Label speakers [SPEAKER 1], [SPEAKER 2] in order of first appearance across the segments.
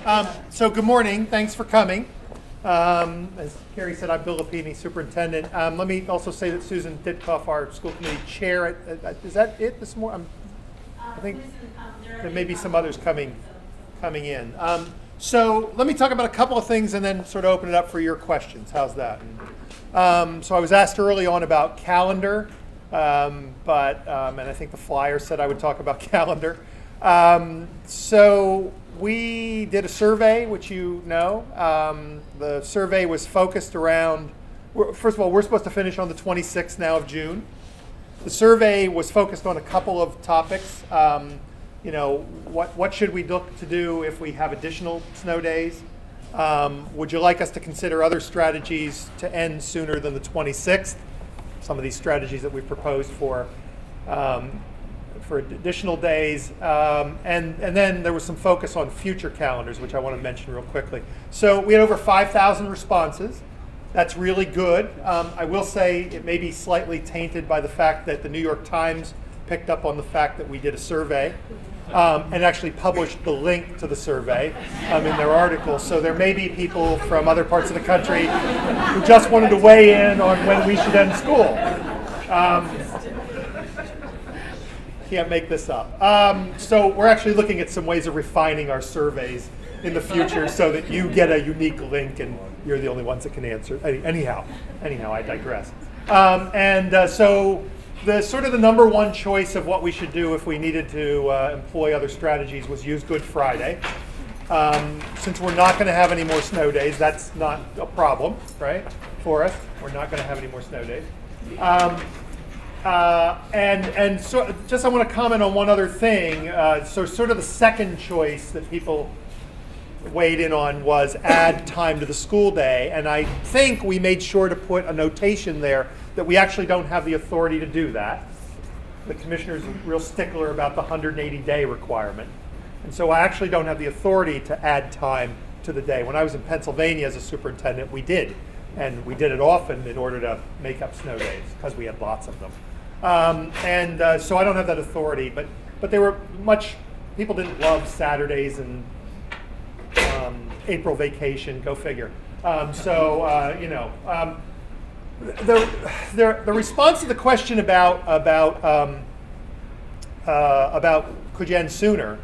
[SPEAKER 1] So good morning. Thanks for coming. As Carrie said, I'm Bill Lapini, Superintendent. Let me also say that Susan Ditkoff, our school committee chair, is that it this morning? I think there may be some others coming in. So let me talk about a couple of things and then sort of open it up for your questions. How's that? So I was asked early on about calendar, and I think the flyer said I would talk about calendar. So we did a survey, which you know. The survey was focused around, first of all, we're supposed to finish on the 26th now of June. The survey was focused on a couple of topics. You know, what should we look to do if we have additional snow days? Would you like us to consider other strategies to end sooner than the 26th? Some of these strategies that we proposed for additional days. And then there was some focus on future calendars, which I want to mention real quickly. So we had over 5,000 responses. That's really good. I will say it may be slightly tainted by the fact that the New York Times picked up on the fact that we did a survey and actually published the link to the survey in their article. So there may be people from other parts of the country who just wanted to weigh in on when we should end school. Can't make this up. So we're actually looking at some ways of refining our surveys in the future so that you get a unique link and you're the only ones that can answer. Anyhow, I digress. So the sort of the number one choice of what we should do if we needed to employ other strategies was use Good Friday. Since we're not going to have any more snow days, that's not a problem, right, for us. We're not going to have any more snow days. So just I want to comment on one other thing. So sort of the second choice that people weighed in on was add time to the school day. And I think we made sure to put a notation there that we actually don't have the authority to do that. The commissioner's a real stickler about the 180-day requirement. And so I actually don't have the authority to add time to the day. When I was in Pennsylvania as a superintendent, we did. And we did it often in order to make up snow days because we had lots of them. So I don't have that authority, but they were people didn't love Saturdays and April vacation, go figure. The response to the question about could you end sooner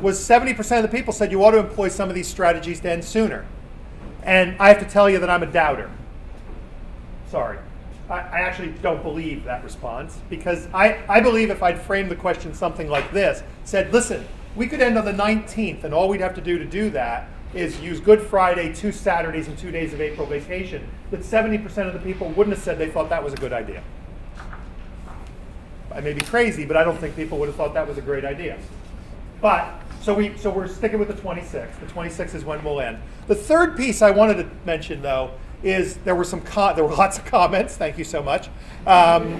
[SPEAKER 1] was 70% of the people said you ought to employ some of these strategies to end sooner. And I have to tell you that I'm a doubter. Sorry. I actually don't believe that response because I believe if I'd framed the question something like this, said, listen, we could end on the 19th and all we'd have to do that is use Good Friday, 2 Saturdays and 2 days of April vacation, that 70% of the people wouldn't have said they thought that was a good idea. I may be crazy, but I don't think people would have thought that was a great idea. So we're sticking with the 26th. The 26th is when we'll end. The third piece I wanted to mention, though, is there were lots of comments. Thank you so much. A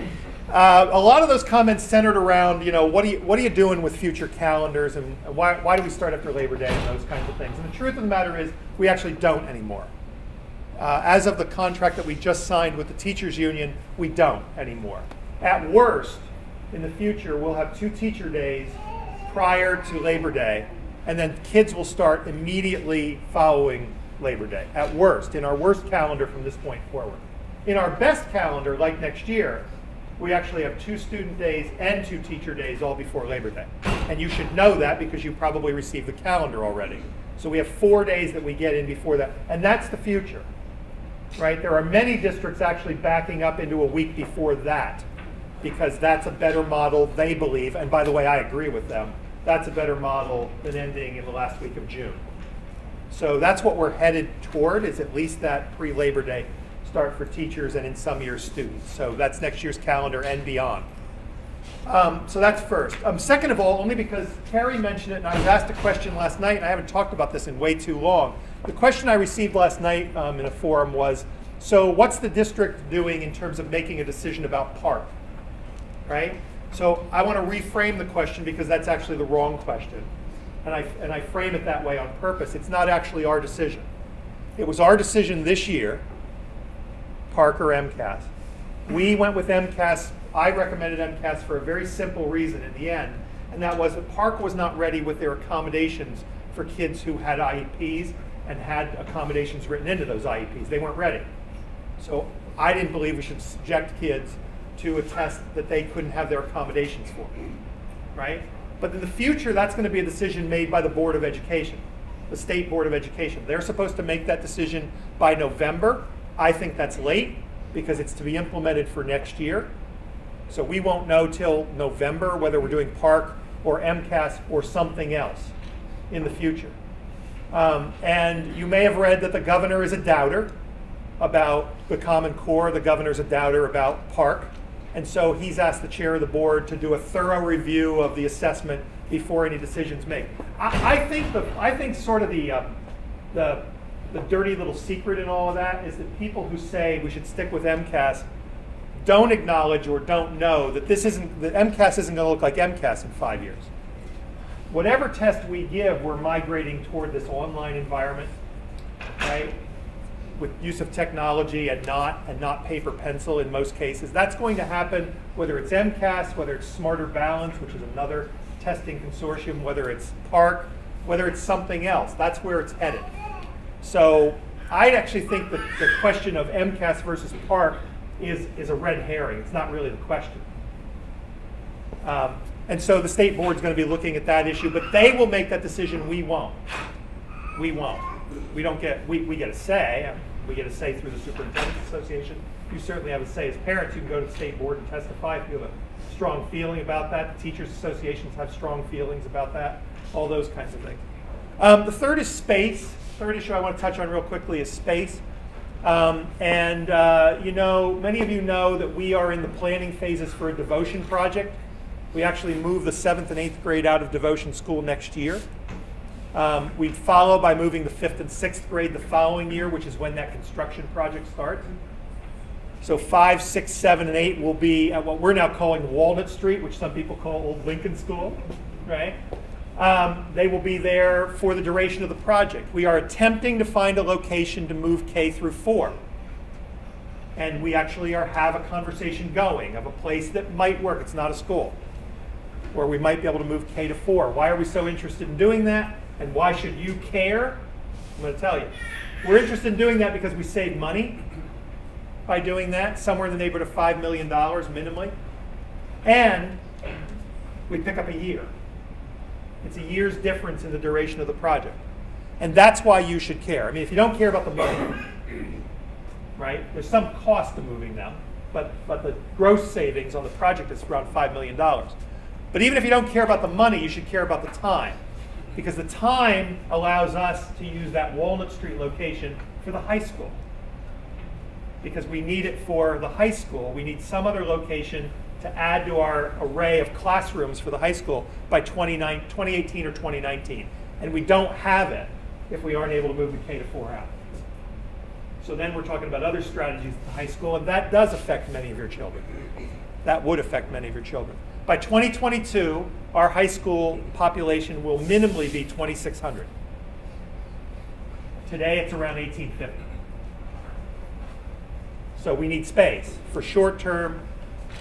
[SPEAKER 1] lot of those comments centered around, what are you doing with future calendars and why do we start after Labor Day and those kinds of things. And the truth of the matter is we actually don't anymore. As of the contract that we just signed with the teachers union, we don't anymore. At worst, in the future, we'll have 2 teacher days prior to Labor Day, and then kids will start immediately following Labor Day, at worst, in our worst calendar from this point forward. In our best calendar, like next year, we actually have 2 student days and 2 teacher days all before Labor Day. And you should know that because you probably received the calendar already. So we have 4 days that we get in before that, and that's the future, right? There are many districts actually backing up into a week before that because that's a better model, they believe, and by the way, I agree with them, that's a better model than ending in the last week of June. So that's what we're headed toward, is at least that pre-Labor Day start for teachers and in some years students. So that's next year's calendar and beyond. So that's first. Second of all, only because Carrie mentioned it and I was asked a question last night, and I haven't talked about this in way too long. The question I received last night in a forum was, so what's the district doing in terms of making a decision about park, right? So I want to reframe the question because that's actually the wrong question. And I frame it that way on purpose. It's not actually our decision. It was our decision this year, Park or MCAS. We went with MCAS. I recommended MCAS for a very simple reason in the end, and that was that Park was not ready with their accommodations for kids who had IEPs and had accommodations written into those IEPs. They weren't ready. So I didn't believe we should subject kids to a test that they couldn't have their accommodations for, right? But in the future, that's going to be a decision made by the Board of Education, the State Board of Education. They're supposed to make that decision by November. I think that's late because it's to be implemented for next year. So we won't know till November whether we're doing PARCC or MCAS or something else in the future. And you may have read that the governor is a doubter about the Common Core. The governor's a doubter about PARCC. And so he's asked the chair of the board to do a thorough review of the assessment before any decisions made. I think sort of the dirty little secret in all of that is that people who say we should stick with MCAS don't acknowledge or don't know that that MCAS isn't going to look like MCAS in 5 years. Whatever test we give, we're migrating toward this online environment, right? With use of technology and not paper pencil in most cases. That's going to happen whether it's MCAS, whether it's Smarter Balance, which is another testing consortium, whether it's PARCC, whether it's something else. That's where it's headed. So I actually think that the question of MCAS versus PARCC is a red herring. It's not really the question. And so the state board is going to be looking at that issue, but they will make that decision. We won't. We won't. We don't get, we get a say. We get a say through the Superintendent Association. You certainly have a say as parents. You can go to the state board and testify if you have a strong feeling about that. The teachers associations have strong feelings about that. All those kinds of things. The third is space. Third issue I want to touch on real quickly is space. You know, many of you know that we are in the planning phases for a devotion project. We actually move the 7th and 8th grade out of devotion school next year. We follow by moving the 5th and 6th grade the following year, which is when that construction project starts. So 5, 6, 7, and 8 will be at what we're now calling Walnut Street, which some people call Old Lincoln School, right? They will be there for the duration of the project. We are attempting to find a location to move K through 4. And we actually have a conversation going of a place that might work. It's not a school, where we might be able to move K to 4. Why are we so interested in doing that? And why should you care? I'm going to tell you. We're interested in doing that because we save money by doing that, somewhere in the neighborhood of $5 million minimally. And we pick up a year. It's a year's difference in the duration of the project. And that's why you should care. I mean, if you don't care about the money, right, there's some cost to moving them, but the gross savings on the project is around $5 million. But even if you don't care about the money, you should care about the time. Because the time allows us to use that Walnut Street location for the high school. Because we need it for the high school. We need some other location to add to our array of classrooms for the high school by 2018 or 2019. And we don't have it if we aren't able to move the K to 4 out. So then we're talking about other strategies at the high school, and that does affect many of your children. That would affect many of your children. By 2022, our high school population will minimally be 2,600. Today, it's around 1,850. So we need space for short term,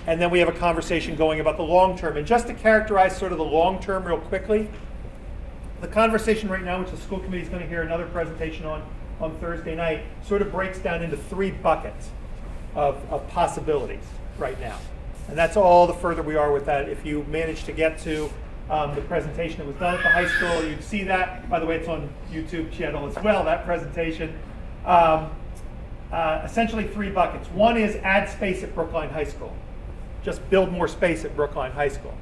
[SPEAKER 1] and then we have a conversation going about the long term. And just to characterize sort of the long term real quickly, the conversation right now, which the school committee is going to hear another presentation on Thursday night, sort of breaks down into 3 buckets of possibilities right now. And that's all the further we are with that. If you manage to get to the presentation that was done at the high school, you'd see that. By the way, it's on YouTube channel as well, that presentation. Essentially 3 buckets. One is add space at Brookline High School. Just build more space at Brookline High School.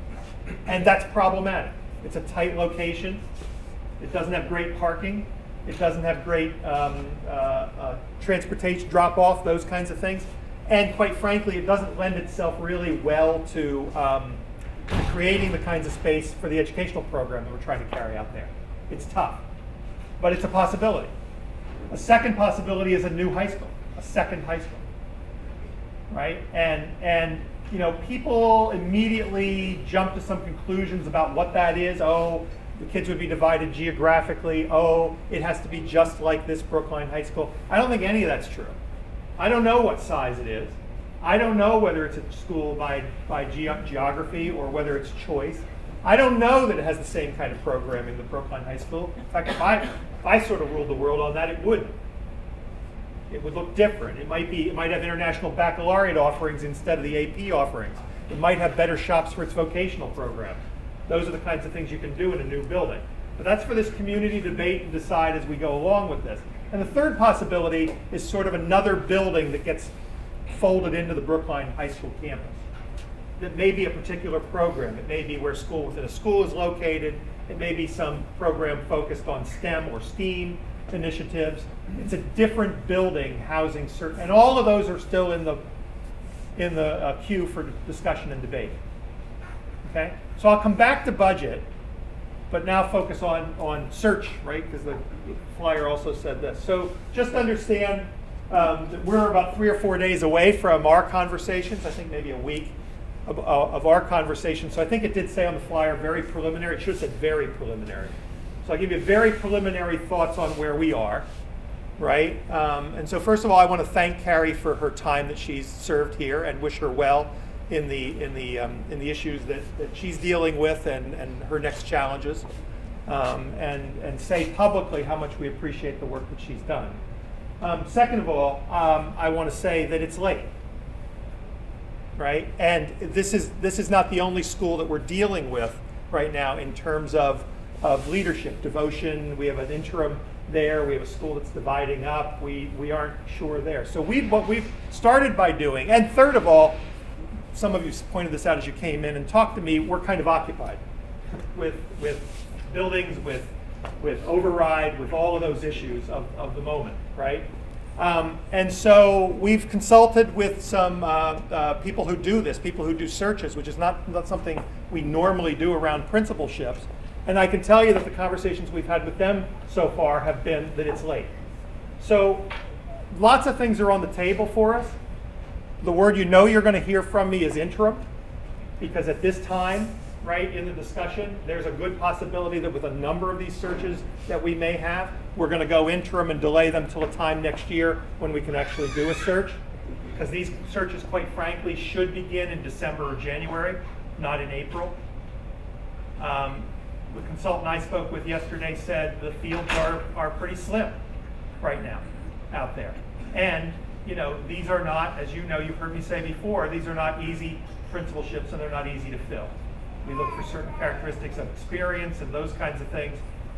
[SPEAKER 1] And that's problematic. It's a tight location. It doesn't have great parking. It doesn't have great transportation, drop-off, those kinds of things. And quite frankly, it doesn't lend itself really well to creating the kinds of space for the educational program that we're trying to carry out there. It's tough, but it's a possibility. A second possibility is a new high school, a second high school, right? And you know, people immediately jump to some conclusions about what that is. Oh, the kids would be divided geographically. Oh, it has to be just like this Brookline High School. I don't think any of that's true. I don't know what size it is. I don't know whether it's a school by geography or whether it's choice. I don't know that it has the same kind of programming that Brookline High School. In fact, if I sort of ruled the world on that, it would. It would look different. It might have international baccalaureate offerings instead of the AP offerings. It might have better shops for its vocational program. Those are the kinds of things you can do in a new building. But that's for this community debate and decide as we go along with this. And the third possibility is sort of another building that gets folded into the Brookline High School campus. That may be a particular program. It may be where school within a school is located. It may be some program focused on STEM or STEAM initiatives. It's a different building housing certain, and all of those are still in the queue for discussion and debate. Okay, so I'll come back to budget, but now focus on search, right? Because the flyer also said this. So just understand that we're about 3 or 4 days away from our conversations. I think maybe a week of our conversation. So I think it did say on the flyer very preliminary. It should have said very preliminary. So I'll give you very preliminary thoughts on where we are, right? And so first of all, I want to thank Carrie for her time that she's served here and wish her well in the issues that she's dealing with and her next challenges, and say publicly how much we appreciate the work that she's done. Second of all, I want to say that it's late, right? And this is not the only school that we're dealing with right now in terms of leadership, devotion. We have an interim there. We have a school that's dividing up. We aren't sure there. So what we've started by doing, and third of all, some of you pointed this out as you came in and talked to me, we're kind of occupied with buildings, with override, with all of those issues of the moment, right? And so we've consulted with some people who do this, people who do searches, which is not something we normally do around principalships. And I can tell you that the conversations we've had with them so far have been that it's late. So lots of things are on the table for us. The word you know you're going to hear from me is interim, because at this time, right, in the discussion, there's a good possibility that with a number of these searches that we may have, we're going to go interim and delay them till a time next year when we can actually do a search. Because these searches, quite frankly, should begin in December or January, not in April. The consultant I spoke with yesterday said the fields are pretty slim right now out there. And you know, these are not, as you know, you've heard me say before, these are not easy principalships and they're not easy to fill. We look for certain characteristics of experience and those kinds of things.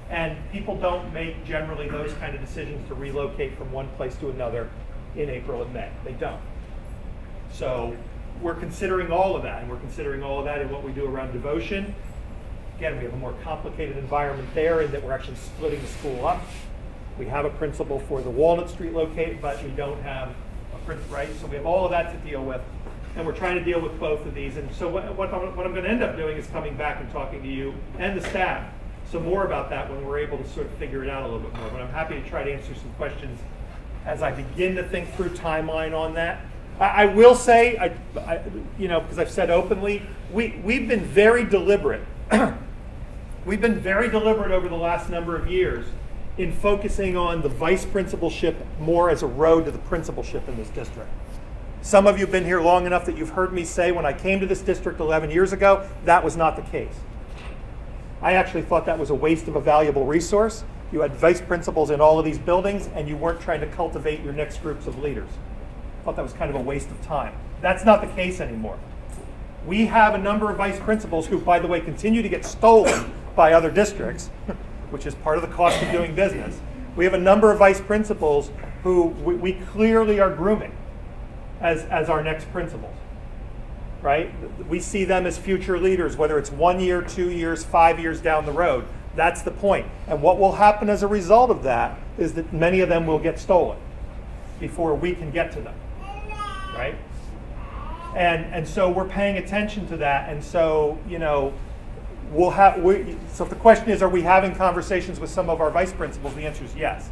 [SPEAKER 1] And people don't make generally those kind of decisions to relocate from one place to another in April and May. They don't. So we're considering all of that, and we're considering all of that in what we do around devotion. Again, we have a more complicated environment there in that we're actually splitting the school up. We have a principal for the Walnut Street locate, but we don't have a principal, right? So we have all of that to deal with, and we're trying to deal with both of these. And so what I'm going to end up doing is coming back and talking to you and the staff some more about that when we're able to sort of figure it out a little bit more. But I'm happy to try to answer some questions as I begin to think through timeline on that. I will say, you know, because I've said openly, we've been very deliberate. We've been very deliberate over the last number of years in focusing on the vice principalship more as a road to the principalship in this district. Some of you have been here long enough that you've heard me say when I came to this district 11 years ago, that was not the case. I actually thought that was a waste of a valuable resource. You had vice principals in all of these buildings and you weren't trying to cultivate your next groups of leaders. I thought that was kind of a waste of time. That's not the case anymore. We have a number of vice principals who, by the way, continue to get stolen by other districts, which is part of the cost of doing business. We have a number of vice principals who we clearly are grooming as our next principals, right? We see them as future leaders, whether it's 1 year, 2 years, 5 years down the road. That's the point. And what will happen as a result of that is that many of them will get stolen before we can get to them, right? And so we're paying attention to that. And so, you know, so if the question is, are we having conversations with some of our vice principals? The answer is yes.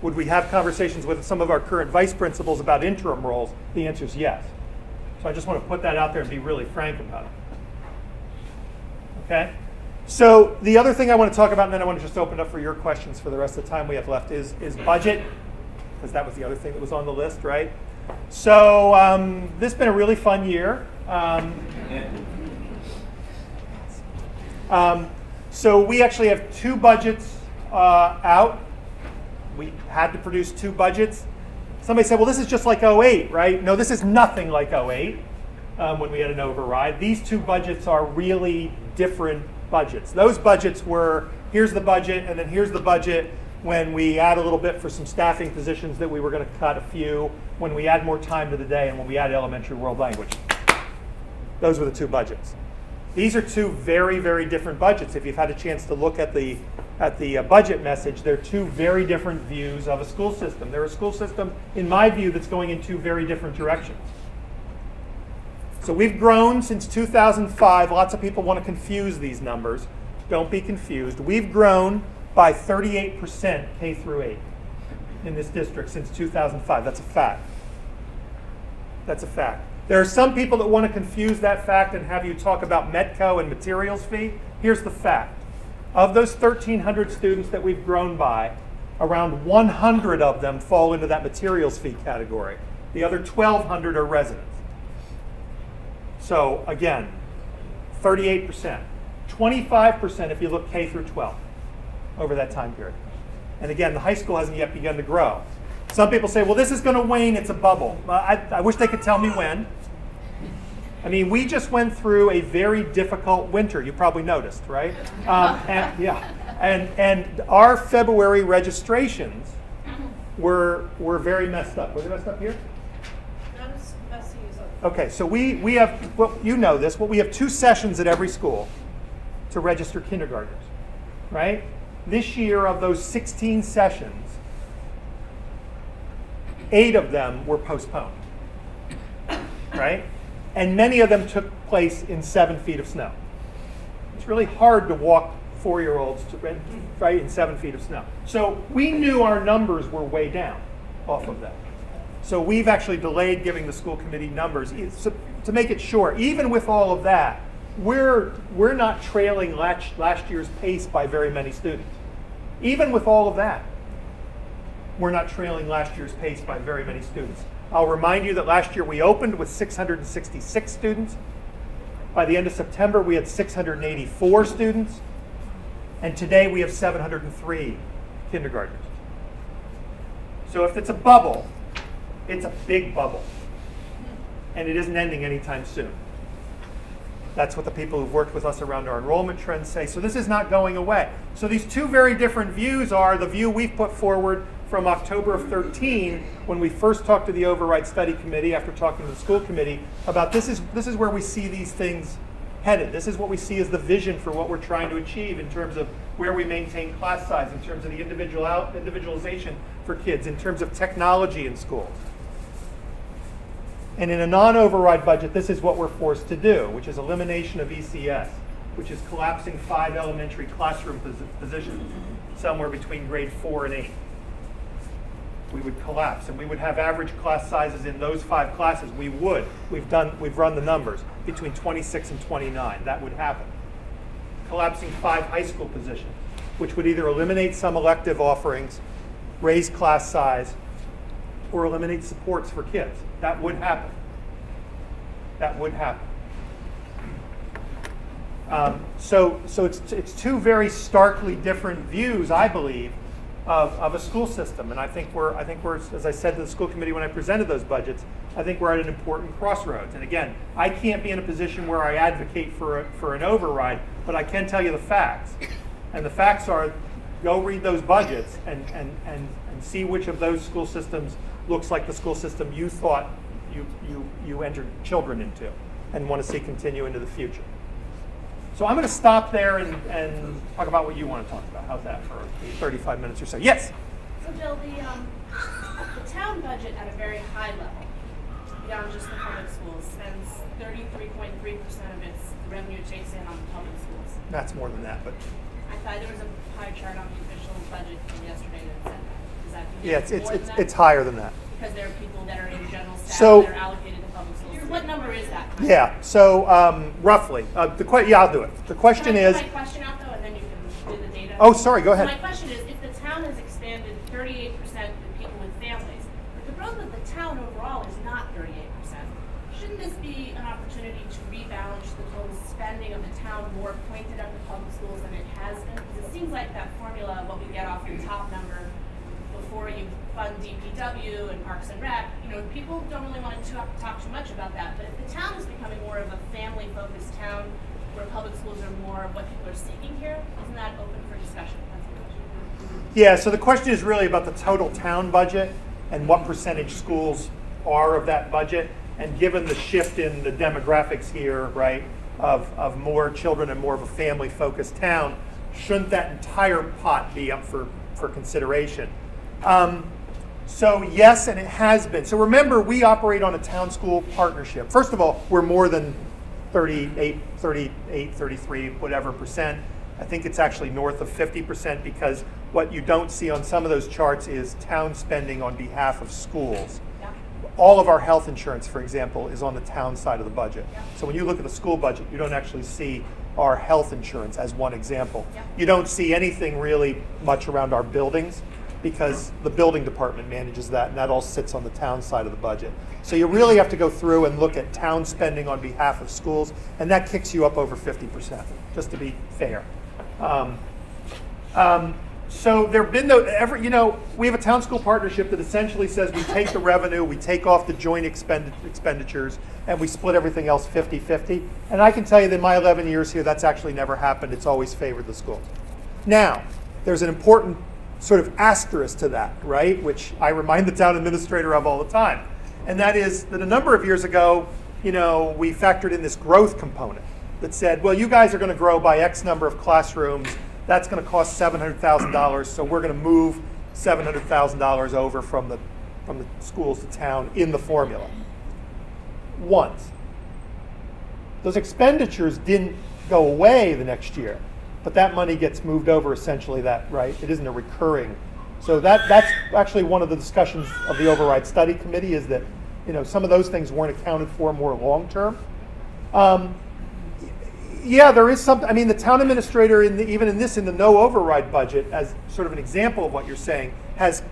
[SPEAKER 1] Would we have conversations with some of our current vice principals about interim roles? The answer is yes. So I just want to put that out there and be really frank about it. Okay? So the other thing I want to talk about, and then I want to just open up for your questions for the rest of the time we have left, is budget, because that was the other thing that was on the list, right? So this has been a really fun year. So we actually have 2 budgets out. We had to produce 2 budgets. Somebody said, well, this is just like '08, right? No, this is nothing like '08 when we had an override. These 2 budgets are really different budgets. Those budgets were, here's the budget, and then here's the budget when we add a little bit for some staffing positions that we were going to cut a few, when we add more time to the day, and when we add elementary world language. Those were the 2 budgets. These are 2 very, very different budgets. If you've had a chance to look at the budget message, they're 2 very different views of a school system. They're a school system, in my view, that's going in 2 very different directions. So we've grown since 2005. Lots of people want to confuse these numbers. Don't be confused. We've grown by 38% K through 8 in this district since 2005. That's a fact. That's a fact. There are some people that want to confuse that fact and have you talk about Metco and materials fee. Here's the fact. Of those 1,300 students that we've grown by, around 100 of them fall into that materials fee category. The other 1,200 are residents. So again, 38%. 25% if you look K through 12 over that time period. And again, the high school hasn't yet begun to grow. Some people say, well, this is going to wane, it's a bubble. I wish they could tell me when. I mean, we just went through a very difficult winter. You probably noticed, right? And our February registrations were very messed up. Were they messed up here?
[SPEAKER 2] Not as messy as others.
[SPEAKER 1] Okay, so we have, well, you know this, well, we have 2 sessions at every school to register kindergartners, right? This year, of those 16 sessions, 8 of them were postponed, right? And many of them took place in 7 feet of snow. It's really hard to walk 4-year-olds right in 7 feet of snow. So we knew our numbers were way down off of that. So we've actually delayed giving the school committee numbers. So to make it short, even with all of that, we're not trailing last year's pace by very many students. Even with all of that, we're not trailing last year's pace by very many students. I'll remind you that last year we opened with 666 students. By the end of September, we had 684 students. And today we have 703 kindergartners. So if it's a bubble, it's a big bubble. And it isn't ending anytime soon. That's what the people who've worked with us around our enrollment trends say. So this is not going away. So these 2 very different views are the view we've put forward from October of 13, when we first talked to the Override Study Committee after talking to the school committee about this is where we see these things headed. This is what we see as the vision for what we're trying to achieve in terms of where we maintain class size, in terms of the individualization for kids, in terms of technology in schools. And in a non-override budget, this is what we're forced to do, which is elimination of ECS, which is collapsing 5 elementary classroom positions somewhere between grade 4 and 8. We would collapse, and we would have average class sizes in those 5 classes. We would. We've run the numbers between 26 and 29. That would happen. Collapsing 5 high school positions, which would either eliminate some elective offerings, raise class size, or eliminate supports for kids. That would happen. That would happen. So it's 2 very starkly different views, I believe, of a school system. And I think we're, as I said to the school committee when I presented those budgets, I think we're at an important crossroads. And again, I can't be in a position where I advocate for an override, but I can tell you the facts. And the facts are, go read those budgets and see which of those school systems looks like the school system you thought you entered children into and want to see continue into the future. So I'm going to stop there and talk about what you want to talk about. How's that for 35 minutes or so? Yes?
[SPEAKER 2] So Bill, the town budget at a very high level, beyond just the public schools, spends 33.3% of its revenue it takes in on the public schools.
[SPEAKER 1] That's more than that, but
[SPEAKER 2] I thought there was a pie chart on the official budget from yesterday that said that. Is that
[SPEAKER 1] yeah, it's higher than that.
[SPEAKER 2] Because there are people that are in general staff
[SPEAKER 1] that
[SPEAKER 2] are allocated to public schools. So what number is that?
[SPEAKER 1] Yeah, so roughly. Yeah, I'll do it. The question is...
[SPEAKER 2] Can I put my question out, though, and then you can do the data?
[SPEAKER 1] Oh, sorry, go ahead.
[SPEAKER 2] So my question is, if the town has expanded 38% with people with families, but the growth of the town overall is not 38%, shouldn't this be an opportunity to rebalance the total spending of the town more pointed at the public schools than it has been? Because it seems like that formula, what we get off the top number before you fund DPW and Parks and Rec, people don't really want to talk too much about that. But if the town is becoming more of a family-focused town, where public schools are more of what people are seeking here, isn't that open for discussion?
[SPEAKER 1] Yeah, so the question is really about the total town budget and what percentage schools are of that budget. And given the shift in the demographics here, right, of more children and more of a family-focused town, shouldn't that entire pot be up for consideration? So yes, and it has been. So remember, we operate on a town-school partnership. First of all, we're more than 38, 33, whatever percent. I think it's actually north of 50% because what you don't see on some of those charts is town spending on behalf of schools.
[SPEAKER 2] Yeah.
[SPEAKER 1] All of our health insurance, for example, is on the town side of the budget.
[SPEAKER 2] Yeah.
[SPEAKER 1] So when you look at the school budget, you don't actually see our health insurance as one example.
[SPEAKER 2] Yeah.
[SPEAKER 1] You don't see anything really much around our buildings because the building department manages that, and that all sits on the town side of the budget. So you really have to go through and look at town spending on behalf of schools, and that kicks you up over 50%, just to be fair. So there have been we have a town-school partnership that essentially says we take the revenue, we take off the joint expenditures, and we split everything else 50-50. And I can tell you that in my 11 years here, that's actually never happened. It's always favored the school. Now, there's an important sort of asterisk to that, right, which I remind the town administrator of all the time. And that is that a number of years ago, we factored in this growth component that said, well, you guys are going to grow by X number of classrooms. That's going to cost $700,000, so we're going to move $700,000 over from the schools to town in the formula. Once. Those expenditures didn't go away the next year, but that money gets moved over essentially right? It isn't a recurring. So that's actually one of the discussions of the override study committee is that, some of those things weren't accounted for more long-term. Yeah, there is something. I mean, the town administrator, even in the no override budget, as sort of an example of what you're saying, has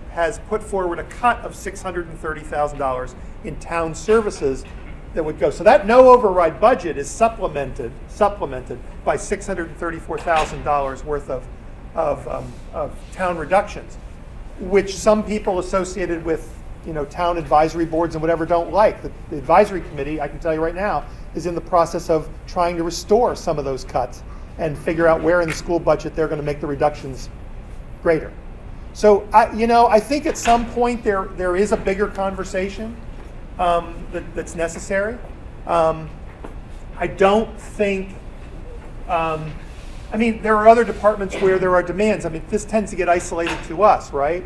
[SPEAKER 1] put forward a cut of $630,000 in town services that would go. So that no override budget is supplemented by $634,000 worth of town reductions, which some people associated with town advisory boards and whatever don't like. The advisory committee, I can tell you right now, is in the process of trying to restore some of those cuts and figure out where in the school budget they're going to make the reductions greater. So I think at some point there is a bigger conversation that's necessary. I don't think. There are other departments where there are demands. This tends to get isolated to us, right?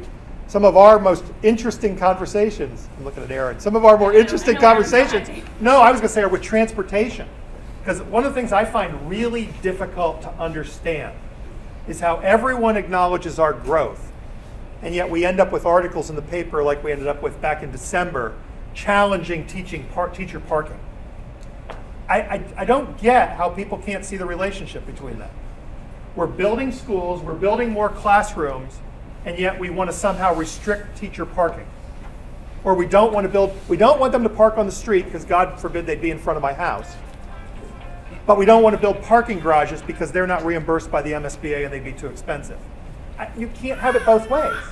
[SPEAKER 1] Some of our most interesting conversations, I'm looking at Aaron, some of our more interesting conversations, no, I was going to say are with transportation. Because one of the things I find really difficult to understand is how everyone acknowledges our growth, and yet we end up with articles in the paper like we ended up with back in December, challenging teacher parking. I don't get how people can't see the relationship between that. We're building schools, we're building more classrooms, and yet we want to somehow restrict teacher parking. Or we don't want them to park on the street because God forbid they'd be in front of my house. But we don't want to build parking garages because they're not reimbursed by the MSBA and they'd be too expensive. You can't have it both ways.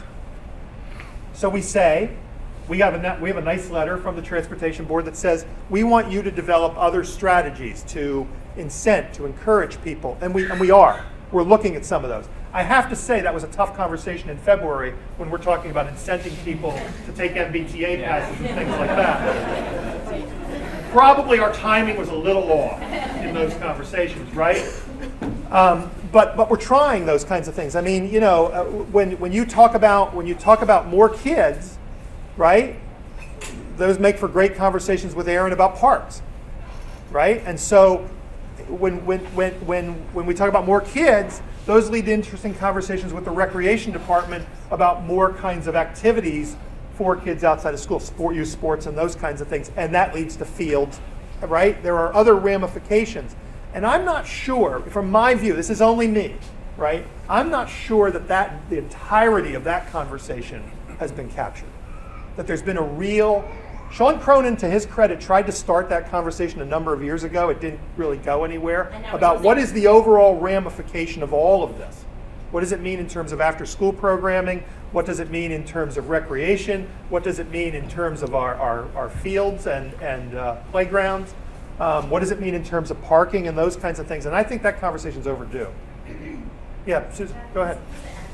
[SPEAKER 1] So we say, we have a nice letter from the Transportation Board that says, we want you to develop other strategies to incent, to encourage people, and we are. We're looking at some of those. I have to say that was a tough conversation in February when we're talking about incenting people to take MBTA passes and things like that. Probably our timing was a little off in those conversations, right? But we're trying those kinds of things. When you talk about more kids, right? Those make for great conversations with Aaron about parks, right? And so when we talk about more kids, those lead to interesting conversations with the recreation department about more kinds of activities for kids outside of school, youth sports and those kinds of things, and that leads to fields, right? There are other ramifications. And I'm not sure, from my view, this is only me, right? I'm not sure that the entirety of that conversation has been captured. That there's been a real Sean Cronin, to his credit, tried to start that conversation a number of years ago. It didn't really go anywhere about what is the overall ramification of all of this. What does it mean in terms of after-school programming? What does it mean in terms of recreation? What does it mean in terms of our fields and playgrounds? What does it mean in terms of parking and those kinds of things? And I think that conversation's overdue. Yeah, Susan, go ahead.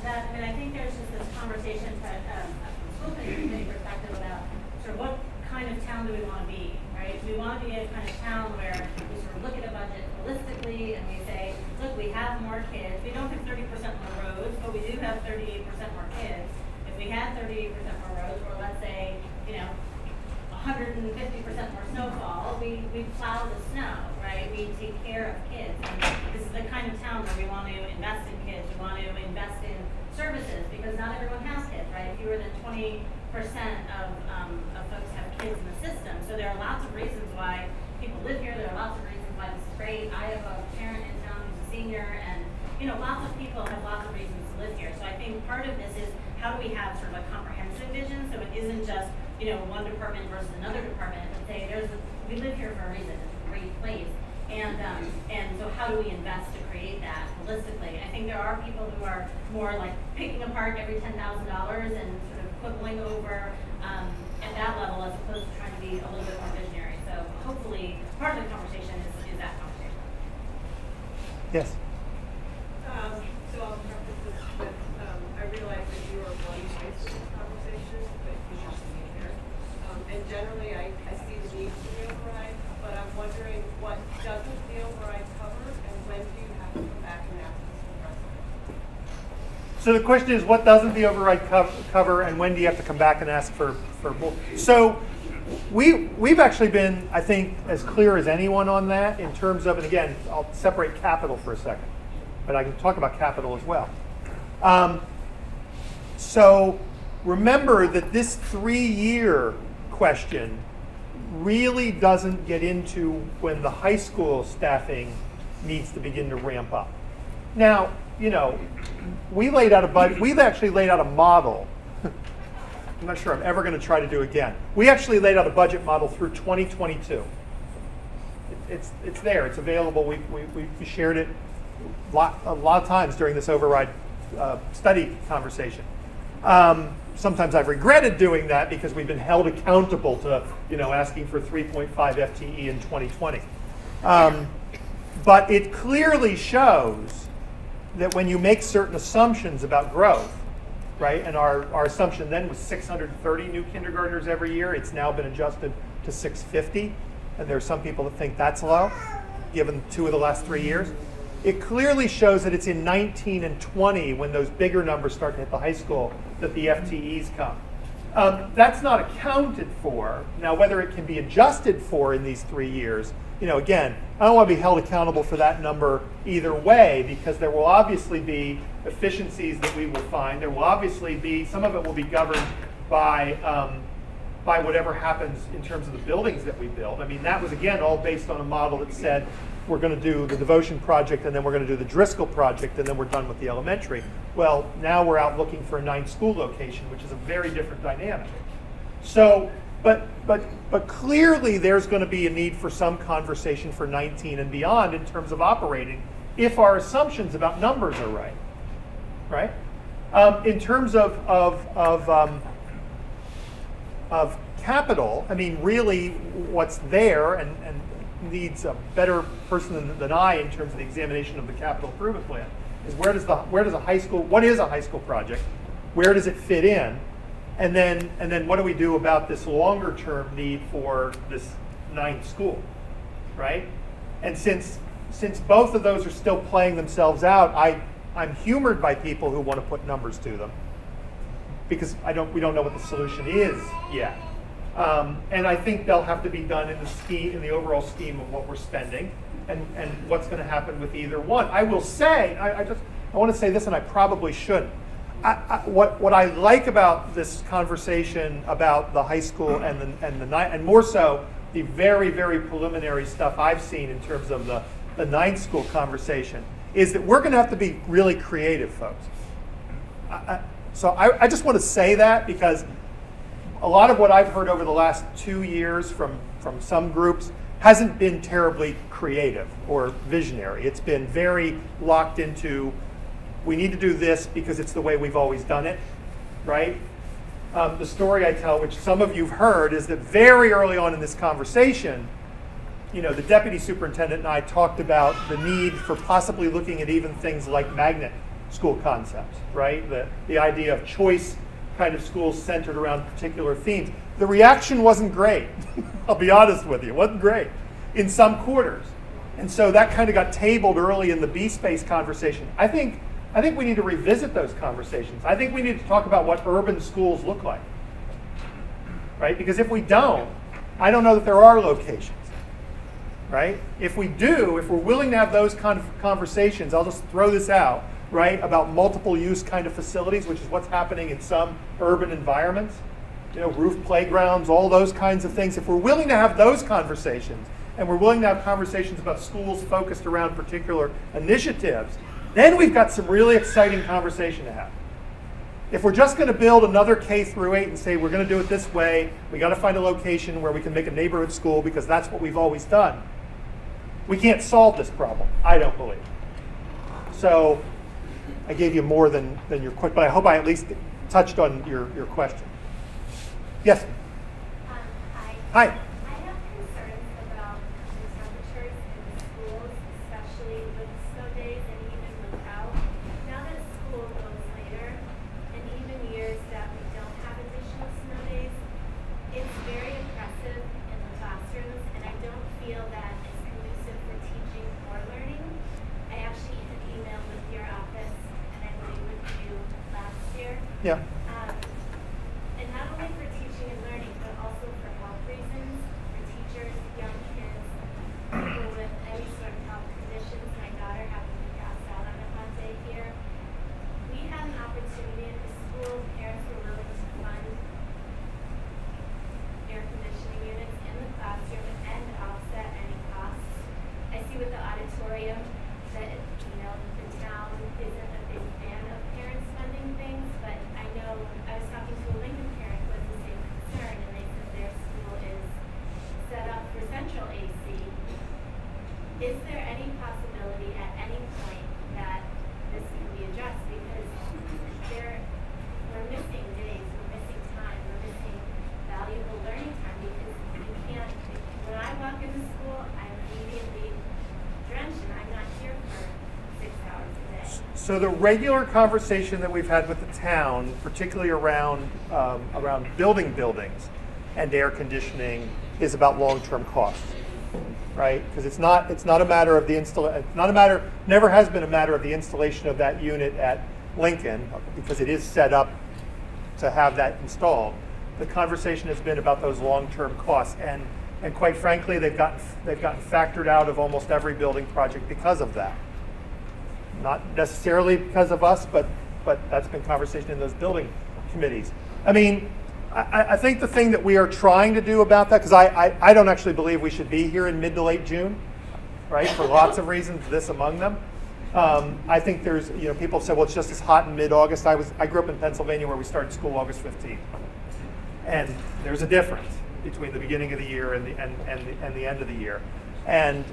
[SPEAKER 3] I mean, I think there's just this conversation from school committee perspective about sort of what kind of town do we want to be, right? Do we want to be a kind of town where we sort of look at a budget holistically and we say, look, we have more kids. We don't have 30% more roads, but we do have 38% more kids. If we had 38% more roads, or let's say, 150% more snowfall, we plow the snow, right? We take care of kids. And this is the kind of town where we want to invest in kids. We want to invest in services because not everyone has kids, right? Fewer than 20% of folks have kids in the system. So there are lots of reasons why people live here. There are lots of reasons why this is great. I have a parent in town who's a senior, and lots of people have lots of reasons to live here. So I think part of this is how do we have sort of a comprehensive vision so it isn't just one department versus another department, but say we live here for a reason. It's a great place. And so how do we invest to create that holistically? I think there are people who are more like picking apart every $10,000 and sort of quibbling over at that level as opposed to trying to be a little bit more visionary. So hopefully part of the conversation is that conversation.
[SPEAKER 1] Yes.
[SPEAKER 4] So I'll preface this with, I realize that you are one voice in this conversation, but you have to be here. And generally I see the need for the override, but I'm wondering what doesn't the override cover, and when do you have to come back and ask us for the rest of it?
[SPEAKER 1] So the question is, what doesn't the override cover, and when do you have to come back and ask for more? So we've actually been, I think, as clear as anyone on that in terms of, and again, I'll separate capital for a second, but I can talk about capital as well. So remember that this 3-year question really doesn't get into when the high school staffing needs to begin to ramp up. Now, we laid out a budget. We've actually laid out a model. I'm not sure I'm ever going to try to do again. We actually laid out a budget model through 2022. It's there. It's available. We shared it a lot of times during this override study conversation. Sometimes I've regretted doing that because we've been held accountable to asking for 3.5 FTE in 2020. But it clearly shows that when you make certain assumptions about growth, right, and our assumption then was 630 new kindergartners every year. It's now been adjusted to 650, and there are some people that think that's low, given 2 of the last 3 years. It clearly shows that it's in 19 and 20 when those bigger numbers start to hit the high school that the FTEs come. That's not accounted for. Now, whether it can be adjusted for in these 3 years, again, I don't want to be held accountable for that number either way, because there will obviously be efficiencies that we will find. There will obviously be, some of it will be governed by whatever happens in terms of the buildings that we build. I mean, that was, again, all based on a model that said we're going to do the Devotion project, and then we're going to do the Driscoll project, and then we're done with the elementary. Well, now we're out looking for a 9th school location, which is a very different dynamic. So, but clearly there's going to be a need for some conversation for 19 and beyond in terms of operating, if our assumptions about numbers are right, right? In terms of capital, I mean, really what's there and needs a better person than I in terms of the examination of the capital improvement plan is what is a high school project? Where does it fit in? And then what do we do about this longer term need for this 9th school, right? And since both of those are still playing themselves out, I'm humored by people who want to put numbers to them because we don't know what the solution is yet. And I think they'll have to be done in the overall scheme of what we're spending and what's going to happen with either one. I will say, I want to say this, and I probably shouldn't. What I like about this conversation about the high school and more so the very, very preliminary stuff I've seen in terms of the 9th school conversation is that we're going to have to be really creative, folks. So I just want to say that because a lot of what I've heard over the last 2 years from some groups hasn't been terribly creative or visionary. It's been very locked into, we need to do this because it's the way we've always done it, right? The story I tell, which some of you've heard, is that very early on in this conversation, you know, the deputy superintendent and I talked about the need for possibly looking at even things like magnet school concepts, right? The idea of choice kind of schools centered around particular themes. The reaction wasn't great. I'll be honest with you, it wasn't great in some quarters. And so that kind of got tabled early in the B-space conversation. I think we need to revisit those conversations. I think we need to talk about what urban schools look like, right? Because if we don't, I don't know that there are locations, right? If we do, if we're willing to have those kind of conversations, I'll just throw this out, right, about multiple use kind of facilities, which is what's happening in some urban environments, you know, roof playgrounds, all those kinds of things. If we're willing to have those conversations, and we're willing to have conversations about schools focused around particular initiatives, then we've got some really exciting conversation to have. If we're just going to build another K through 8 and say we're going to do it this way, we got to find a location where we can make a neighborhood school because that's what we've always done, we can't solve this problem, I don't believe. So I gave you more than your quick, but I hope I at least touched on your question. Yes?
[SPEAKER 5] Hi.
[SPEAKER 1] Hi.
[SPEAKER 5] I have concerns about the temperatures in the schools, especially with snow days and even without. Now that school goes later, and even years that we don't have additional snow days, it's very oppressive in the classrooms, and I don't feel that it's conducive for teaching or learning. I actually had emailed with your office, and I believe with you last year.
[SPEAKER 1] Yeah.
[SPEAKER 5] And not only for teaching and learning, but also for health reasons, for teachers, young kids, people with any sort of health conditions. My daughter happened to pass out on a hot day here. We had an opportunity at the school. Parents were willing to fund air conditioning units in the classroom and offset any costs. I see with the auditorium that, you know, the town isn't a big fan of parents funding things, but I know I was talking to a Lincoln parent with the same concern, and they said their school is set up for central AC. Is there any possibility at any point that this can be addressed? Because we're missing days, we're missing time, we're missing valuable learning time, because you can't, when I walk into school, I'm immediately drenched and I'm not here for 6 hours a day.
[SPEAKER 1] So the regular conversation that we've had with the town, particularly around building buildings and air conditioning, is about long-term costs, right? Because it's not a matter of the never has been a matter of the installation of that unit at Lincoln, because it is set up to have that installed. The conversation has been about those long-term costs, and quite frankly, they've gotten factored out of almost every building project because of that. Not necessarily because of us, but that's been conversation in those building committees. I mean, I think the thing that we are trying to do about that, because I don't actually believe we should be here in mid to late June, right? For lots of reasons, this among them. I think there's, you know, people say, well, it's just as hot in mid-August. I grew up in Pennsylvania where we started school August 15th, and there's a difference between the beginning of the year and the end of the year. And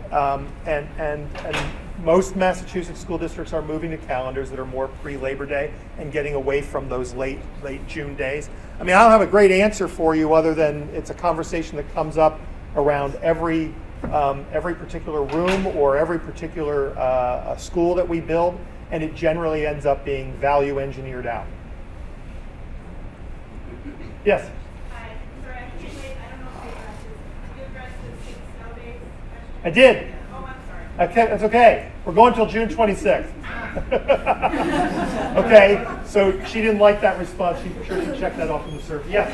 [SPEAKER 1] most Massachusetts school districts are moving to calendars that are more pre-Labor Day and getting away from those late June days. I mean, I don't have a great answer for you other than it's a conversation that comes up around every particular room or every particular school that we build, and it generally ends up being value engineered out. Yes?
[SPEAKER 4] Hi, sorry, I can't wait. I don't know if you addressed the 6 snow days.
[SPEAKER 1] I did.
[SPEAKER 4] Oh, I'm sorry.
[SPEAKER 1] Okay, that's okay. We're going till June 26th. Okay, so she didn't like that response. She sure should check that off in the survey. Yes?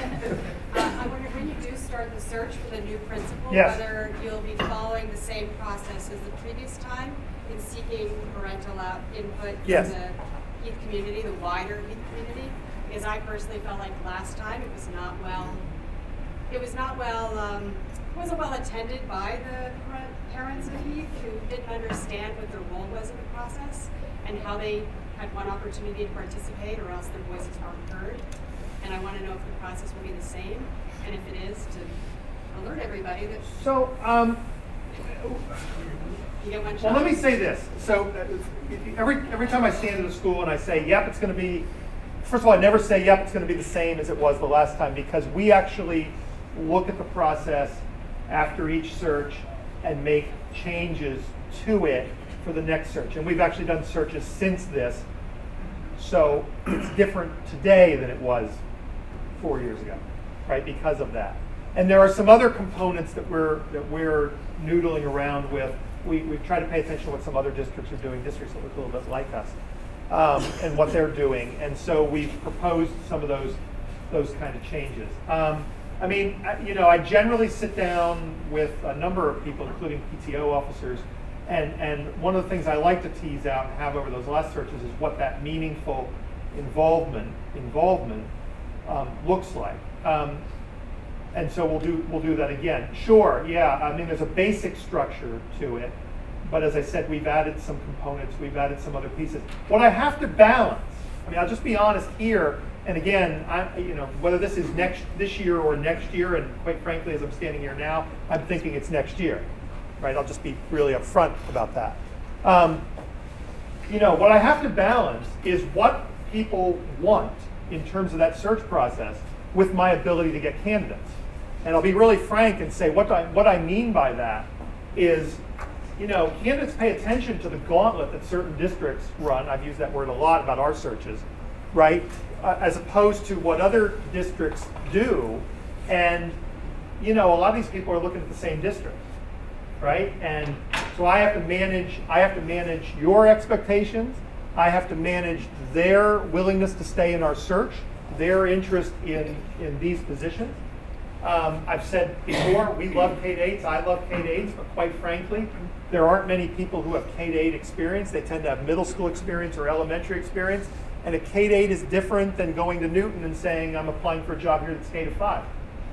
[SPEAKER 6] I wonder when you do start the search for the new principal,
[SPEAKER 1] Yes.
[SPEAKER 6] whether you'll be following the same process as the previous time in seeking parental input
[SPEAKER 1] Yes.
[SPEAKER 6] from the Heath community, the wider Heath community. Because I personally felt like last time it wasn't well attended by the parents of Heath, who didn't understand what their role was in the process and how they had one opportunity to participate or else their voices weren't heard. and I want to know if the process will be the same, and if it is, to alert everybody that
[SPEAKER 1] So,
[SPEAKER 6] you get one shot.
[SPEAKER 1] well, let me say this. So, every time I stand in a school and I say, yep, it's going to be, first of all, I never say, yep, it's going to be the same as it was the last time, because we actually look at the process after each search and make changes to it for the next search. And we've actually done searches since this, so it's different today than it was 4 years ago, right, because of that. And there are some other components that we're noodling around with. We've tried to pay attention to what some other districts are doing, districts that look a little bit like us, and what they're doing. And so we've proposed some of those kind of changes. I mean, I generally sit down with a number of people, including PTO officers, and one of the things I like to tease out and have over those last searches is what that meaningful involvement looks like. And so we'll do that again. Sure, yeah, I mean, there's a basic structure to it, but as I said, we've added some components, we've added some other pieces. What I have to balance, I mean, I'll just be honest here, and again, whether this is this year or next year, and quite frankly, as I'm standing here now, I'm thinking it's next year, right? I'll just be really upfront about that. What I have to balance is what people want in terms of that search process with my ability to get candidates. And I'll be really frank and say what I mean by that is, candidates pay attention to the gauntlet that certain districts run. I've used that word a lot about our searches, right? As opposed to what other districts do. And, a lot of these people are looking at the same district, right? And so I have to manage your expectations. I have to manage their willingness to stay in our search, their interest in these positions. I've said before, we love K-8s, I love K-8s, but quite frankly, there aren't many people who have K-8 experience. They tend to have middle school experience or elementary experience, and a K-8 is different than going to Newton and saying, I'm applying for a job here that's K-5.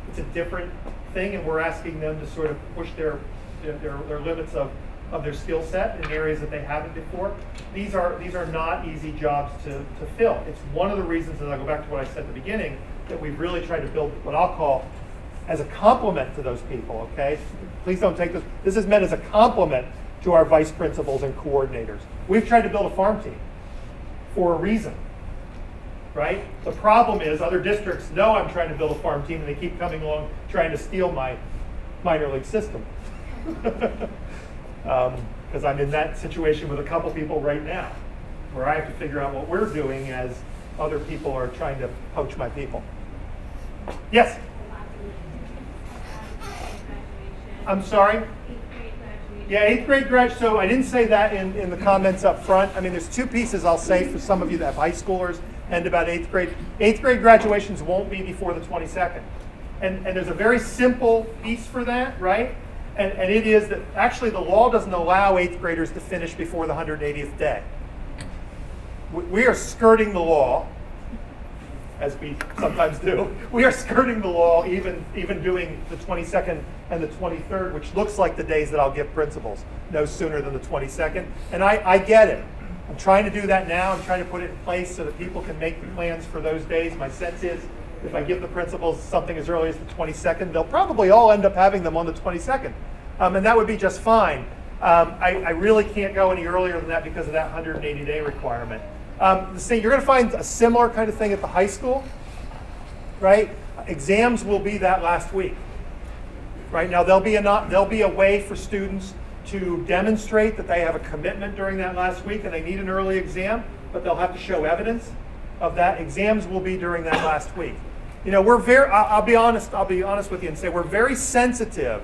[SPEAKER 1] It's a different thing, and we're asking them to sort of push their limits of their skill set in areas that they haven't before. These are not easy jobs to fill. It's one of the reasons, and I'll go back to what I said at the beginning, that we've really tried to build what I'll call as a complement to those people, okay? Please don't take this. This is meant as a complement to our vice principals and coordinators. We've tried to build a farm team for a reason, right? The problem is other districts know I'm trying to build a farm team and they keep coming along trying to steal my minor league system. Because I'm in that situation with a couple people right now where I have to figure out what we're doing as other people are trying to poach my people. Yes? I'm sorry? Yeah, 8th grade graduation. So I didn't say that in the comments up front. I mean, there's two pieces I'll say for some of you that have high schoolers and about 8th grade. 8th grade graduations won't be before the 22nd. And there's a very simple piece for that, right? And it is that actually the law doesn't allow 8th graders to finish before the 180th day. We are skirting the law, as we sometimes do. We are skirting the law, even doing the 22nd and the 23rd, which looks like the days that I'll give principals, no sooner than the 22nd. And I get it. I'm trying to do that now. I'm trying to put it in place so that people can make the plans for those days. My sense is if I give the principals something as early as the 22nd, they'll probably all end up having them on the 22nd. And that would be just fine. I really can't go any earlier than that because of that 180-day requirement. You're going to find a similar kind of thing at the high school, right? Exams will be that last week, right? Now there'll be a way for students to demonstrate that they have a commitment during that last week and they need an early exam, but they'll have to show evidence of that. Exams will be during that last week. I'll be honest with you and say we're very sensitive.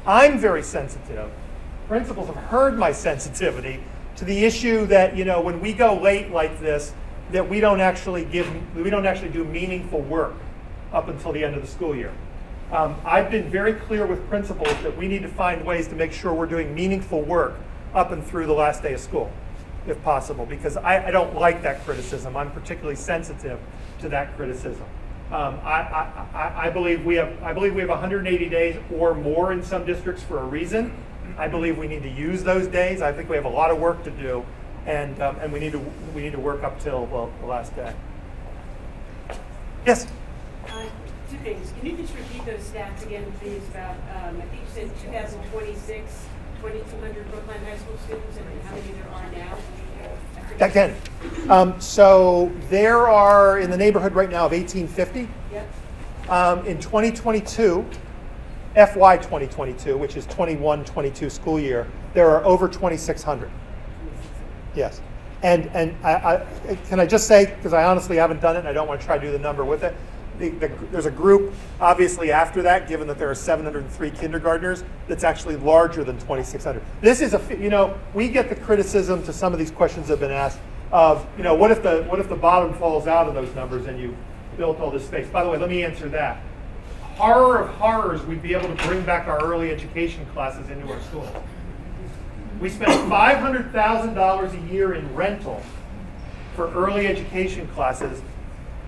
[SPEAKER 1] I'm very sensitive. Principals have heard my sensitivity to the issue that, when we go late like this, that we don't actually do meaningful work up until the end of the school year. I've been very clear with principals that we need to find ways to make sure we're doing meaningful work up and through the last day of school, if possible, because I don't like that criticism. I'm particularly sensitive to that criticism. I believe we have 180 days or more in some districts for a reason. I believe we need to use those days. I think we have a lot of work to do, and we need to work up till the last day. Yes.
[SPEAKER 7] things. Can you just repeat those stats again, please, about, I think you said 2026, 2,200 Brookline High School students, and how many there are now?
[SPEAKER 1] Again, so there are in the neighborhood right now of 1,850.
[SPEAKER 7] Yep.
[SPEAKER 1] In 2022, FY 2022, which is 21-22 school year, there are over 2,600. Yes. And I can I just say, because I honestly haven't done it and I don't want to try to do the number with it, there's a group, obviously, after that, given that there are 703 kindergartners, that's actually larger than 2,600. This is we get the criticism to some of these questions that have been asked of, what if the bottom falls out of those numbers and you built all this space? By the way, let me answer that. Horror of horrors, we'd be able to bring back our early education classes into our schools. We spend $500,000 a year in rental for early education classes.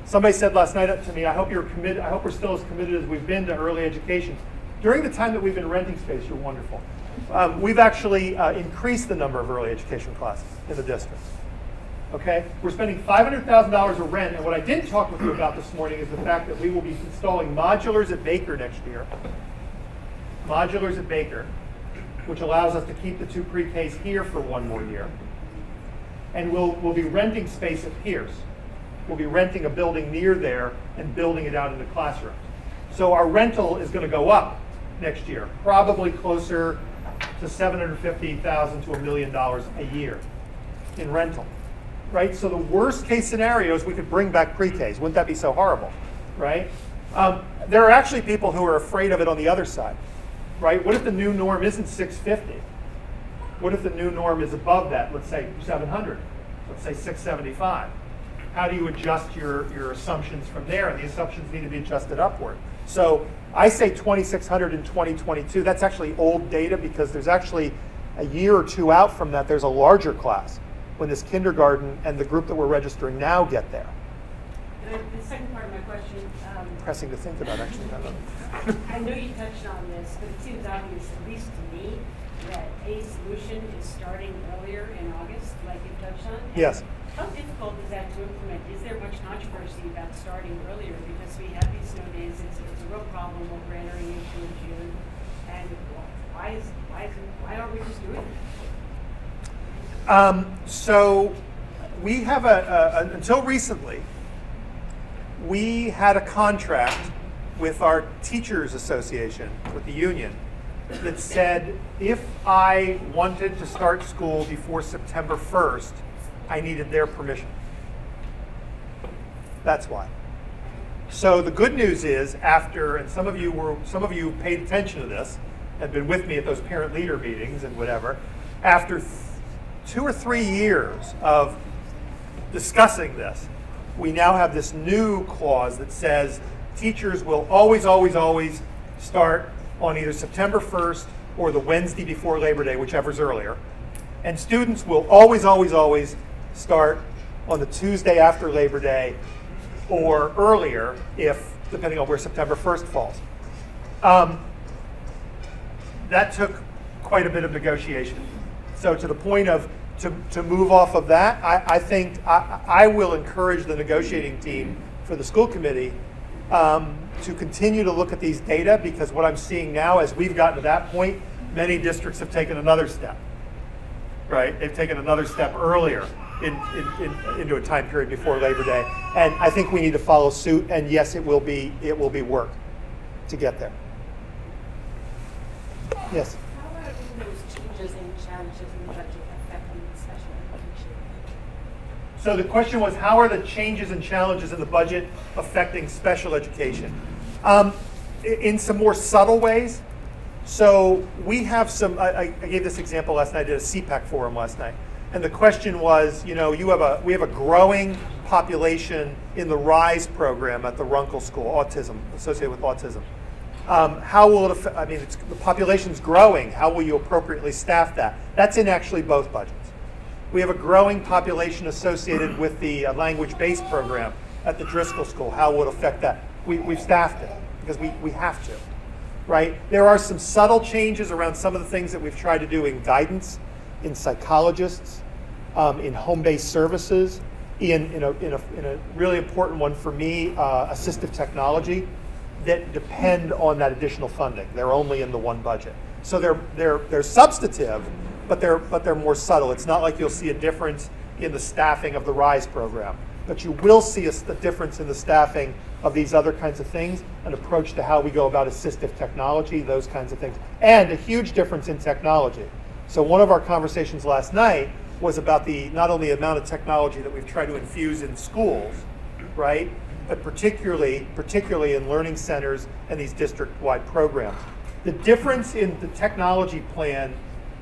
[SPEAKER 1] Somebody said last night to me, I hope you're committed. I hope we're still as committed as we've been to early education. During the time that we've been renting space, you're wonderful. We've actually increased the number of early education classes in the district. Okay, we're spending $500,000 of rent, and what I didn't talk with you about this morning is the fact that we will be installing modulars at Baker next year. Modulars at Baker, which allows us to keep the 2 pre-Ks here for 1 more year. And we'll be renting space at Pierce. We'll be renting a building near there and building it out into classrooms. So our rental is going to go up next year, probably closer to $750,000 to $1 million a year in rental, right? So the worst case scenario is we could bring back pre-Ks. Wouldn't that be so horrible, right? There are actually people who are afraid of it on the other side, right? What if the new norm isn't 650? What if the new norm is above that, let's say 700, let's say 675? How do you adjust your assumptions from there? And the assumptions need to be adjusted upward. So I say 2,600 in 2022. That's actually old data because there's actually a year or 2 out from that, there's a larger class when this kindergarten and the group that we're registering now get there.
[SPEAKER 7] And the second part of my question.
[SPEAKER 1] Pressing to think about, actually.
[SPEAKER 7] I know you touched on this, but it seems obvious, at least to me, that a solution is starting earlier in August, like you touched on.
[SPEAKER 1] Yes.
[SPEAKER 7] How difficult is that to implement? Is there much controversy about starting earlier? Because we have these snow days, it's a real problem what we're entering into in June. And why aren't we just doing it?
[SPEAKER 1] So we have until recently, we had a contract with our teachers association, with the union, that said if I wanted to start school before September 1st, I needed their permission. That's why. So the good news is, and some of you paid attention to this, and been with me at those parent leader meetings and whatever, after 2 or 3 years of discussing this, we now have this new clause that says teachers will always, always, always start on either September 1st or the Wednesday before Labor Day, whichever's earlier. And students will always, always, always start on the Tuesday after Labor Day or earlier, depending on where September 1st falls. That took quite a bit of negotiation. So to the point of, to move off of that, I think I will encourage the negotiating team for the school committee to continue to look at these data, because what I'm seeing now, as we've gotten to that point, many districts have taken another step, right? They've taken another step earlier into a time period before Labor Day. And I think we need to follow suit, and yes, it will be work to get there. Yes?
[SPEAKER 8] How are those changes and challenges in the budget affecting special education?
[SPEAKER 1] So the question was, how are the changes and challenges in the budget affecting special education? In some more subtle ways. So we have I gave this example last night. I did a CPAC forum last night. And the question was, we have a growing population in the RISE program at the Runkle School, associated with autism. How will it affect, the population's growing. How will you appropriately staff that? That's in actually both budgets. We have a growing population associated with the language-based program at the Driscoll School. How will it affect that? We've staffed it because we have to, right? There are some subtle changes around some of the things that we've tried to do in guidance, in psychologists, in home-based services, in a really important one for me, assistive technology. that depend on that additional funding. They're only in the one budget. So they're substantive, but they're more subtle. It's not like you'll see a difference in the staffing of the RISE program, but you will see a difference in the staffing of these other kinds of things, an approach to how we go about assistive technology, those kinds of things, and a huge difference in technology. So one of our conversations last night was about not only the amount of technology that we've tried to infuse in schools, right, but particularly in learning centers and these district-wide programs. The difference in the technology plan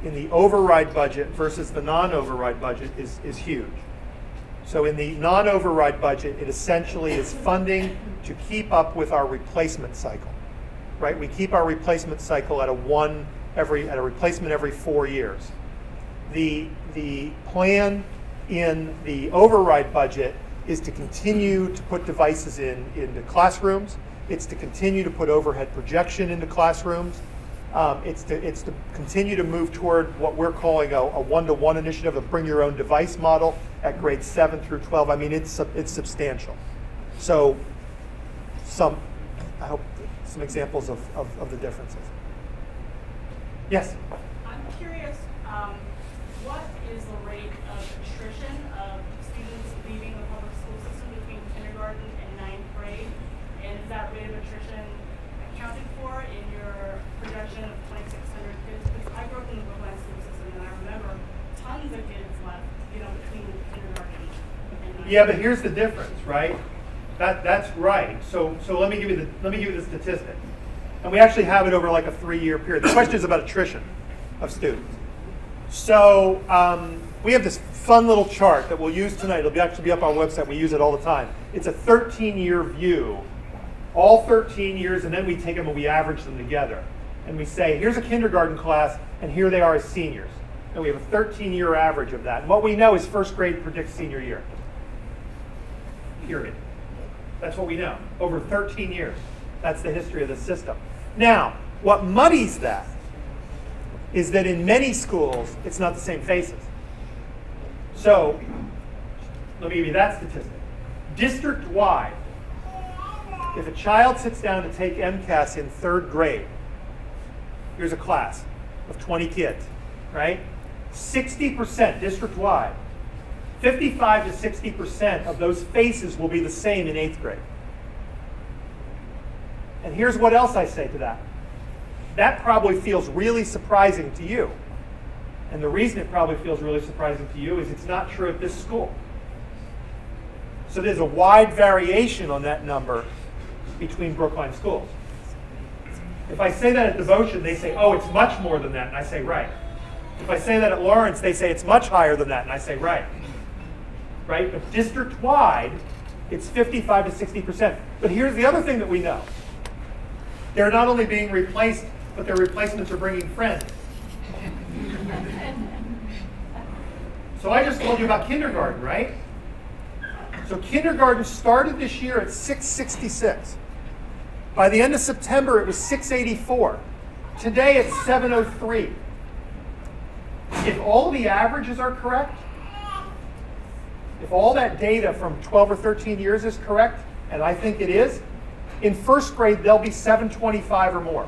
[SPEAKER 1] in the override budget versus the non-override budget is huge. So in the non-override budget, it essentially is funding to keep up with our replacement cycle, right? We keep our replacement cycle at a replacement every 4 years. The plan in the override budget is to continue to put devices into classrooms. It's to continue to put overhead projection into classrooms. It's to continue to move toward what we're calling a one-to-one initiative, a bring your own device model at grades 7 through 12. I mean, it's substantial. So I hope some examples of the differences. Yes?
[SPEAKER 9] I'm curious, what is the rate of attrition of students leaving the public school system between kindergarten and 9th grade? And is that rate of attrition accounted for in your projection of 2,600 kids? Because I grew up in the Brookline school system, and I remember tons of kids left, between kindergarten and 9th.
[SPEAKER 1] Yeah, but here's the difference, right? That's right. So let me give you the statistic. And we actually have it over like a 3-year period. The question is about attrition of students. So we have this fun little chart that we'll use tonight. It'll actually be up on our website. We use it all the time. It's a 13-year view, all 13 years, and then we take them and we average them together. And we say, here's a kindergarten class, and here they are as seniors. And we have a 13-year average of that. And what we know is first grade predicts senior year. Period. That's what we know. Over 13 years. That's the history of the system. Now, what muddies that is that in many schools, it's not the same faces. So, let me give you that statistic. District-wide, if a child sits down to take MCAS in 3rd grade, here's a class of 20 kids, right? 60% district-wide, 55 to 60% of those faces will be the same in 8th grade. And here's what else I say to that. That probably feels really surprising to you. And the reason it probably feels really surprising to you is it's not true at this school. So there's a wide variation on that number between Brookline schools. If I say that at Devotion, they say, oh, it's much more than that, and I say, right. If I say that at Lawrence, they say it's much higher than that, and I say, right. Right? But district-wide, it's 55 to 60%. But here's the other thing that we know. They're not only being replaced, but their replacements are bringing friends. So I just told you about kindergarten, right? So kindergarten started this year at 666. By the end of September, it was 684. Today, it's 703. If all the averages are correct, if all that data from 12 or 13 years is correct, and I think it is, in 1st grade, they'll be 725 or more.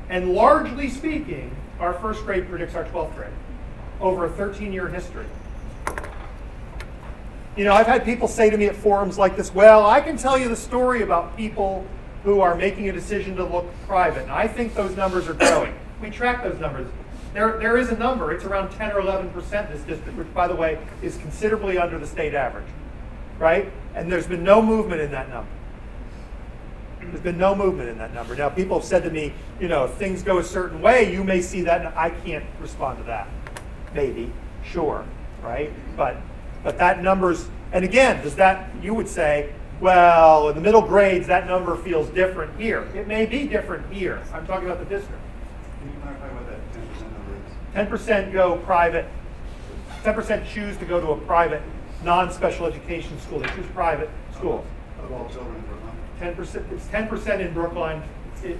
[SPEAKER 1] And largely speaking, our 1st grade predicts our 12th grade over a 13-year history. I've had people say to me at forums like this, well, I can tell you the story about people who are making a decision to look private, and I think those numbers are growing. We track those numbers. There is a number. It's around 10 or 11% in this district, which, by the way, is considerably under the state average, right? And there's been no movement in that number. There's been no movement in that number. Now, people have said to me, if things go a certain way, you may see that. I can't respond to that. Maybe, sure, right? But that number's, and again, you would say, well, in the middle grades, that number feels different here. It may be different here. I'm talking about the district.
[SPEAKER 10] Can you clarify what that 10% number is?
[SPEAKER 1] 10% go private. 10% choose to go to a private, non-special education school. They choose private schools.
[SPEAKER 10] Of all children in Brookline?
[SPEAKER 1] 10%. It's 10% in Brookline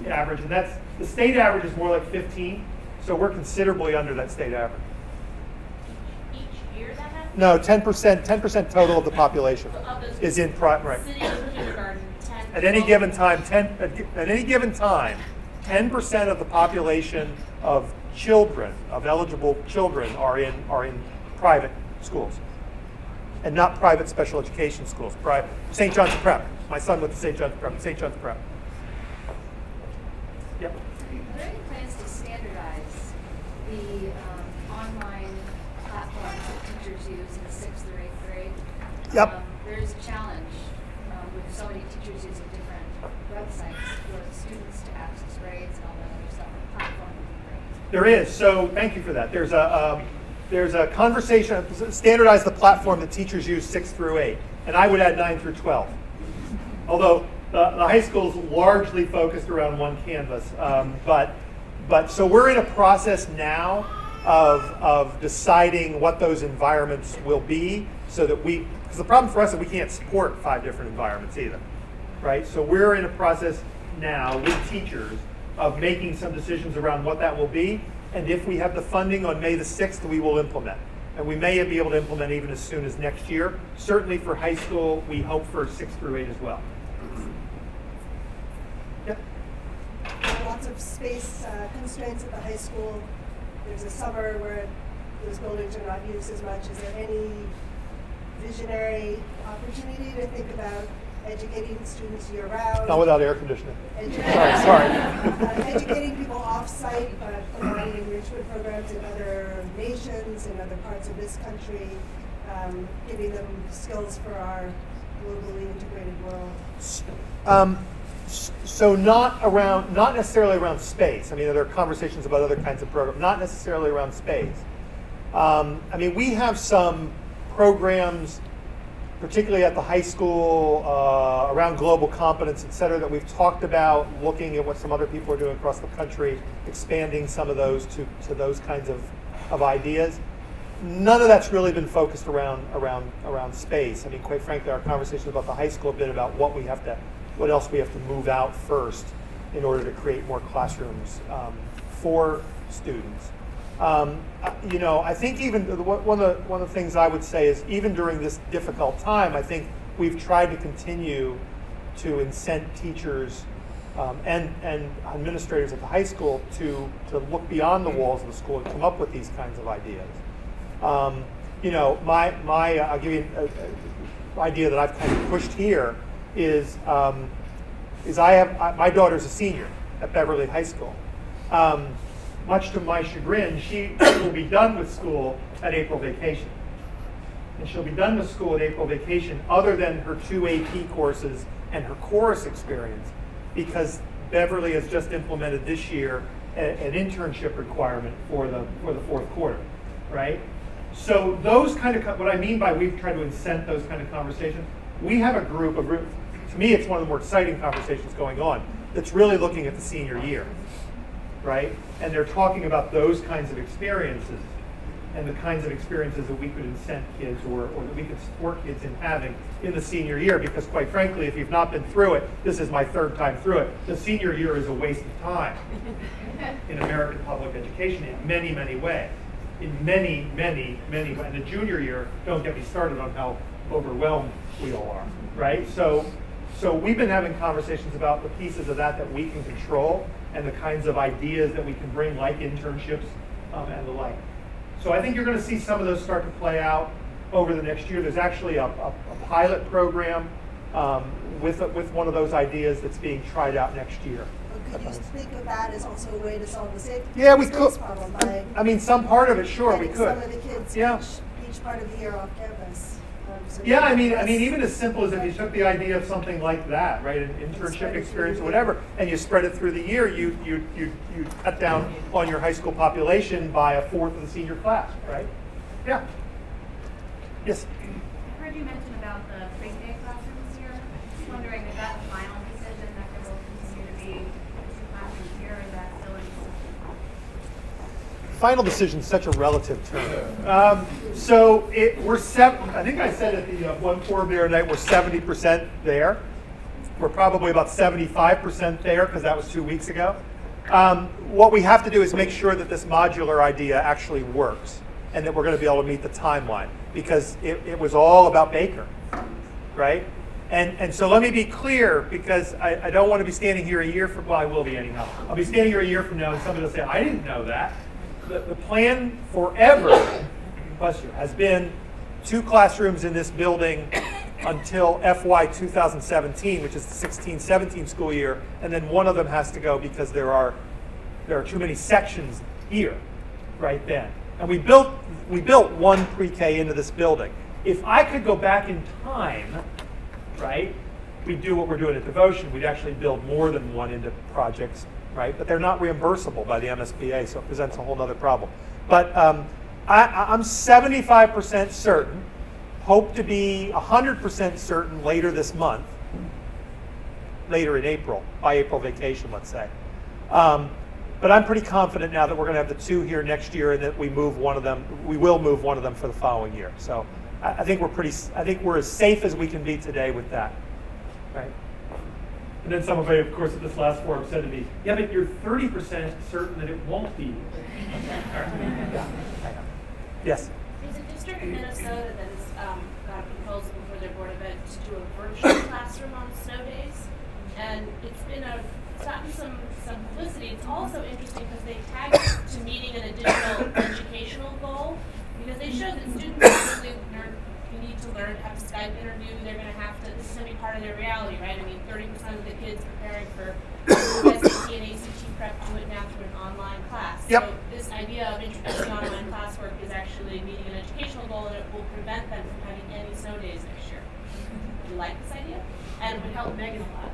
[SPEAKER 1] average, and that's the state average is more like 15. So we're considerably under that state average.
[SPEAKER 2] Each year that happens?
[SPEAKER 1] No, 10% total of the population
[SPEAKER 2] So of those
[SPEAKER 1] is in right.
[SPEAKER 2] sitting in kindergarten, 10.
[SPEAKER 1] At any given time, 10% of the population of children, of eligible children, are in private schools, and not private special education schools. Private. St. John's Prep. My son went to St. John's Prep. St. John's Prep. Yep.
[SPEAKER 11] Are there any plans to standardize the online platforms that teachers use in 6th or 8th grade?
[SPEAKER 1] Yep.
[SPEAKER 11] There is a challenge with so many teachers using different websites for the students to access grades and all that other stuff. The platform would be great.
[SPEAKER 1] There is. So thank you for that. There's a conversation, standardize the platform that teachers use 6 through 8. And I would add 9 through 12. Although the high school is largely focused around one Canvas. But so we're in a process now of deciding what those environments will be, so that because the problem for us is we can't support 5 different environments either, right? So we're in a process now with teachers of making some decisions around what that will be. And if we have the funding on May the 6th, we will implement. And we may be able to implement even as soon as next year. Certainly for high school, we hope for 6 through 8 as well. Yep.
[SPEAKER 12] Lots of space constraints at the high school. There's a summer where those buildings are not used as much. Is there any visionary opportunity to think about educating students year-round?
[SPEAKER 1] Not without air conditioning.
[SPEAKER 12] Sorry. Educating people off-site, providing enrichment programs in other nations, in other parts of this country, giving them skills for our globally integrated world.
[SPEAKER 1] So not necessarily around space. I mean, there are conversations about other kinds of programs, not necessarily around space. I mean, we have some programs, particularly at the high school, around global competence, et cetera, that we've talked about, looking at what some other people are doing across the country, expanding some of those to those kinds of ideas. None of that's really been focused around space. I mean, quite frankly, our conversations about the high school have been about what else we have to move out first in order to create more classrooms for students. You know, I think even one of the things I would say is, even during this difficult time, I think we've tried to continue to incent teachers and administrators at the high school to look beyond the walls of the school and come up with these kinds of ideas. You know, I'll give you an idea that I've kind of pushed here is my daughter's a senior at Beverly High School. Much to my chagrin, she will be done with school at April vacation. And she'll be done with school at April vacation other than her 2 AP courses and her chorus experience, because Beverly has just implemented this year an internship requirement for the fourth quarter, right? So those kind of, what I mean by we've tried to incent those kind of conversations, we have a group of, to me it's one of the more exciting conversations going on, that's really looking at the senior year, right? And they're talking about those kinds of experiences and the kinds of experiences that we could incent kids or that we could support kids in having in the senior year, because quite frankly, if you've not been through it, this is my 3rd time through it, the senior year is a waste of time in American public education in many, many ways. In many, many, many ways. And the junior year, don't get me started on how overwhelmed we all are, right? So we've been having conversations about the pieces of that we can control and the kinds of ideas that we can bring, like internships and the like. So I think you're going to see some of those start to play out over the next year. There's actually a pilot program with one of those ideas that's being tried out next year.
[SPEAKER 12] Could you think of that as also a way to solve the safety
[SPEAKER 1] we could.
[SPEAKER 12] problem?
[SPEAKER 1] I mean, some part of it, sure, we could.
[SPEAKER 12] Some of the kids each part of the year off campus.
[SPEAKER 1] I mean, even as simple as if you took the idea of something like that, right, an internship experience or whatever, and you spread it through the year, you cut down on your high school population by 1/4 of the senior class, right? Yeah. Yes.
[SPEAKER 5] I heard you mention about the pre-K classrooms here. Just wondering, is that the final decision that there will continue to be 2 classrooms here, or is that still in discussion?
[SPEAKER 1] Final decision is such a relative term. So I think I said at the one forum the other night, we're 70% there. We're probably about 75% there, because that was 2 weeks ago. What we have to do is make sure that this modular idea actually works. and that we're going to be able to meet the timeline, because it was all about Baker, right? And so let me be clear, because I don't want to be standing here a year from, well, I will be anyhow. I'll be standing here a year from now and somebody will say, I didn't know that. The plan forever, bless you, has been 2 classrooms in this building until FY 2017, which is the 16-17 school year, and then one of them has to go because there are too many sections here, right then. And we built 1 pre-K into this building. If I could go back in time, right, we'd do what we're doing at Devotion. We'd actually build more than 1 into projects, right? But they're not reimbursable by the MSBA, so it presents a whole other problem. But I'm 75% certain, hope to be 100% certain later this month, later in April, by April vacation, let's say. But I'm pretty confident now that we're going to have the 2 here next year, and that we will move one of them for the following year. So I think we're as safe as we can be today with that, right? And then somebody, of course, at this last forum said to me, yeah, but you're 30% certain that it won't be. Yeah, I know. Yes?
[SPEAKER 2] There's a district in Minnesota that has got a proposal before their Board of Ed to do a virtual classroom on snow days. And it's gotten some publicity. It's also interesting because they tag it to meeting an additional educational goal, because they show that students really need to learn how to Skype interview. They're going to have to, this is going to be part of their reality, right? I mean, 30% of the kids preparing for SAT and ACT prep do it now through an online class.
[SPEAKER 1] Yep.
[SPEAKER 2] So this idea of introducing online classwork is actually meeting an educational goal, and it will prevent them from having any snow days next year. Do you like this idea? And it would help Megan a lot.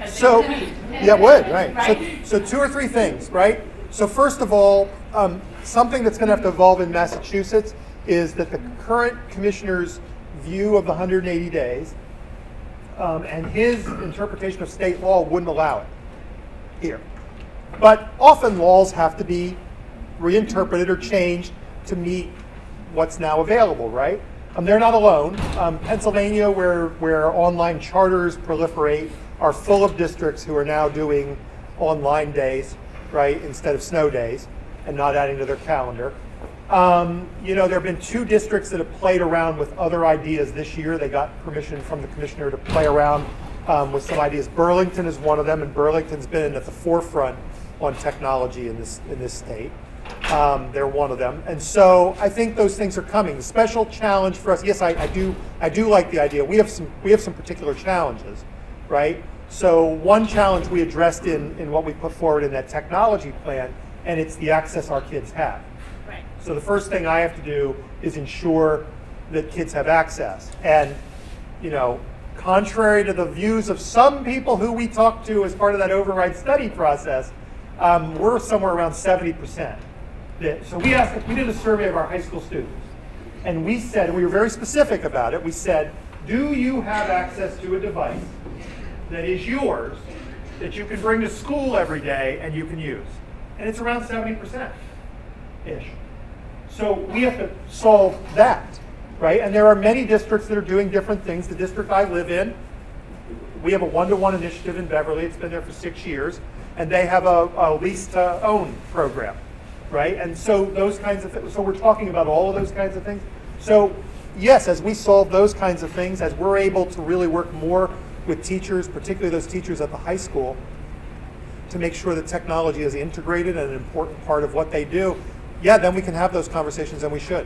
[SPEAKER 1] So, yeah, it would, right? So 2 or 3 things, right? So first of all, something that's going to have to evolve in Massachusetts is that the current commissioner's view of the 180 days and his interpretation of state law wouldn't allow it here. But often laws have to be reinterpreted or changed to meet what's now available, right? They're not alone. Pennsylvania, where online charters proliferate, are full of districts who are now doing online days, right, instead of snow days, and not adding to their calendar. You know, there have been 2 districts that have played around with other ideas this year. They got permission from the commissioner to play around with some ideas. Burlington is one of them, and Burlington's been at the forefront on technology in this state. They're one of them, and so I think those things are coming. The special challenge for us, yes, I do like the idea. We have some particular challenges, right? So one challenge we addressed in what we put forward in that technology plan, and it's the access our kids have.
[SPEAKER 2] Right.
[SPEAKER 1] So the first thing I have to do is ensure that kids have access. And, you know, contrary to the views of some people who we talked to as part of that override study process, we're somewhere around 70%. So we did a survey of our high school students, and we said, and we were very specific about it, we said, do you have access to a device that is yours, that you can bring to school every day and you can use? And it's around 70%-ish. So we have to solve that, right? And there are many districts that are doing different things. The district I live in, we have a one-to-one initiative in Beverly. It's been there for 6 years. And they have a lease-to-own program, right? And so those kinds of things, so we're talking about all of those kinds of things. So yes, as we solve those kinds of things, as we're able to really work more with teachers, particularly those teachers at the high school, to make sure that technology is integrated and an important part of what they do, yeah, then we can have those conversations, and we should.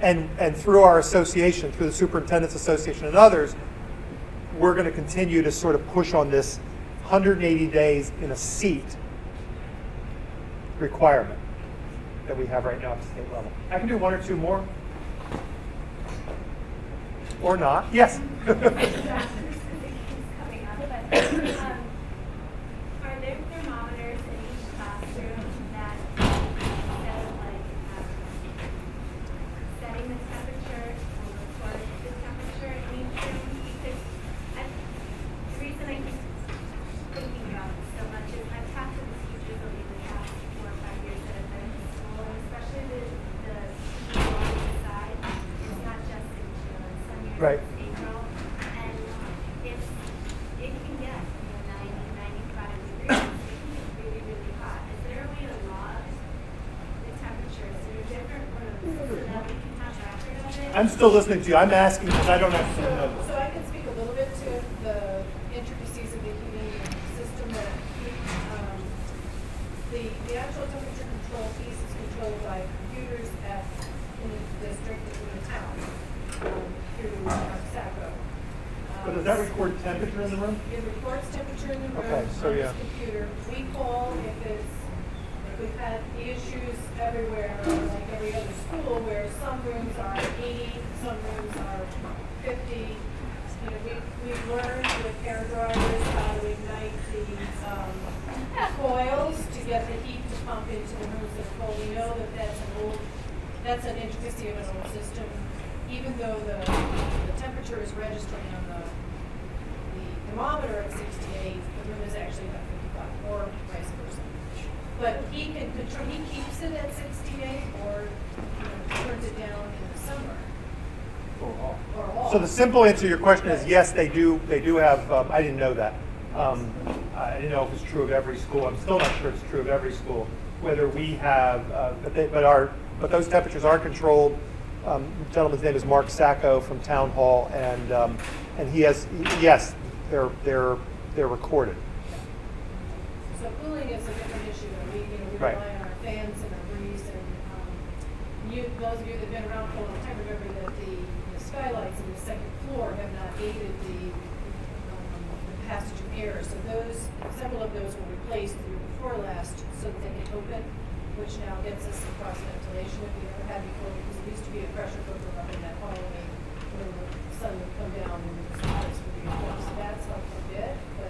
[SPEAKER 1] And through our association, through the Superintendent's Association and others, we're going to continue to sort of push on this 180 days in a seat requirement that we have right now at the state level. I can do 1 or 2 more. Or not. Yes?
[SPEAKER 5] Are there thermometers in each classroom that, instead of like setting the temperature, will record the temperature in each room? Because the reason I keep thinking about this so much is I've talked to the teachers over the past 4 or 5 years that have been in school, and especially the people on the side. It's not just in June, some years
[SPEAKER 1] Right.
[SPEAKER 5] it's April. And
[SPEAKER 1] I'm still listening to you. I'm asking because I don't actually know.
[SPEAKER 6] So I can speak a little bit to the intricacies of the heating system that the actual temperature control piece is controlled by computers in the district and in the town through SACO.
[SPEAKER 1] But does that record temperature in the room?
[SPEAKER 6] It records temperature in the room
[SPEAKER 1] Okay, so
[SPEAKER 6] on
[SPEAKER 1] yeah.
[SPEAKER 6] this computer. We call if we've had issues everywhere, like every other school, where some rooms are 80, some rooms are 50. You know, we've learned with hair dryers how to ignite the coils to get the heat to pump into the rooms that are cold. We know that that's an intricacy of an old system. Even though the temperature is registering on the thermometer at 68, the room is actually about 55, or vice versa. But he can control. He keeps it at 68, or turns it down in the summer. Or off.
[SPEAKER 1] So the simple answer to your question is yes, they do. They do have. I didn't know that. I didn't know if it's true of every school. I'm still not sure it's true of every school. Whether we have, but those temperatures are controlled. The gentleman's name is Mark Sacco from Town Hall, and he has. Yes, they're recorded.
[SPEAKER 6] So cooling is a different issue. We
[SPEAKER 1] Right.
[SPEAKER 6] rely on our fans and our breeze, and those of you that have been around for a long time remember that the skylights in the second floor have not aided the passage of air. So several of those were replaced the year before last, so that they can open, which now gets us some cross ventilation that we never had before, because it used to be a pressure cooker up in that hallway where the sun would come down and the skylights would be open. So that's helped a bit, but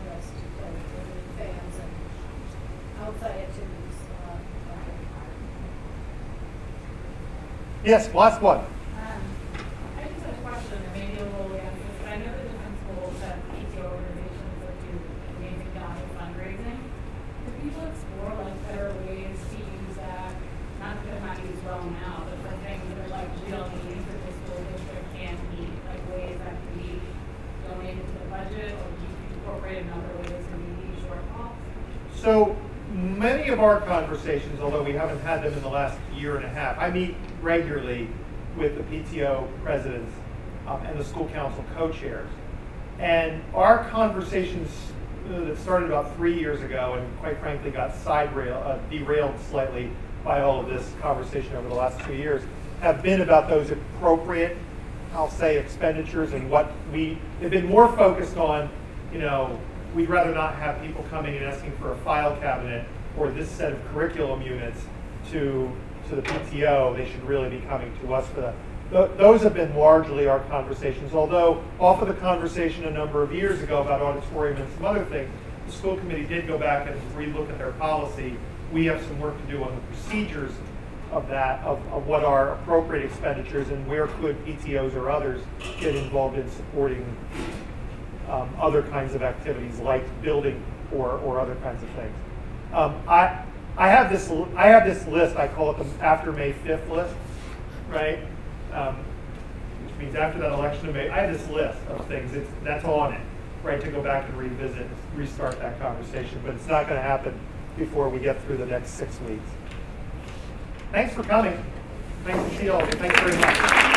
[SPEAKER 6] what else to play with fans and outside activities.
[SPEAKER 1] Yes, last one.
[SPEAKER 9] I just have a question, and maybe a little answer. I know that different schools have PTO organizations that do amazing job of fundraising. Do people explore better ways to use that? Not that they're not used well now, but for things that are real needs that the school district can't meet, ways that can be donated to the budget, or do you incorporate in other ways to meet these shortfalls?
[SPEAKER 1] So many of our conversations, although we haven't had them in the last year and a half, I meet regularly with the PTO presidents and the school council co-chairs. And our conversations that started about 3 years ago and quite frankly got derailed slightly by all of this conversation over the last 2 years have been about those appropriate, I'll say, expenditures, and they've been more focused on, we'd rather not have people coming and asking for a file cabinet or this set of curriculum units to the PTO. They should really be coming to us for that. Those have been largely our conversations, although off of the conversation a number of years ago about auditorium and some other things, the school committee did go back and relook at their policy. We have some work to do on the procedures of that, of what are appropriate expenditures and where could PTOs or others get involved in supporting other kinds of activities like building or other kinds of things. I have this list. I call it the after May 5th list, right? Which means after that election of May, I have this list of things that's on it, right? To go back and revisit, restart that conversation. But it's not going to happen before we get through the next 6 weeks. Thanks for coming. Thanks to see all of you. Thanks very much.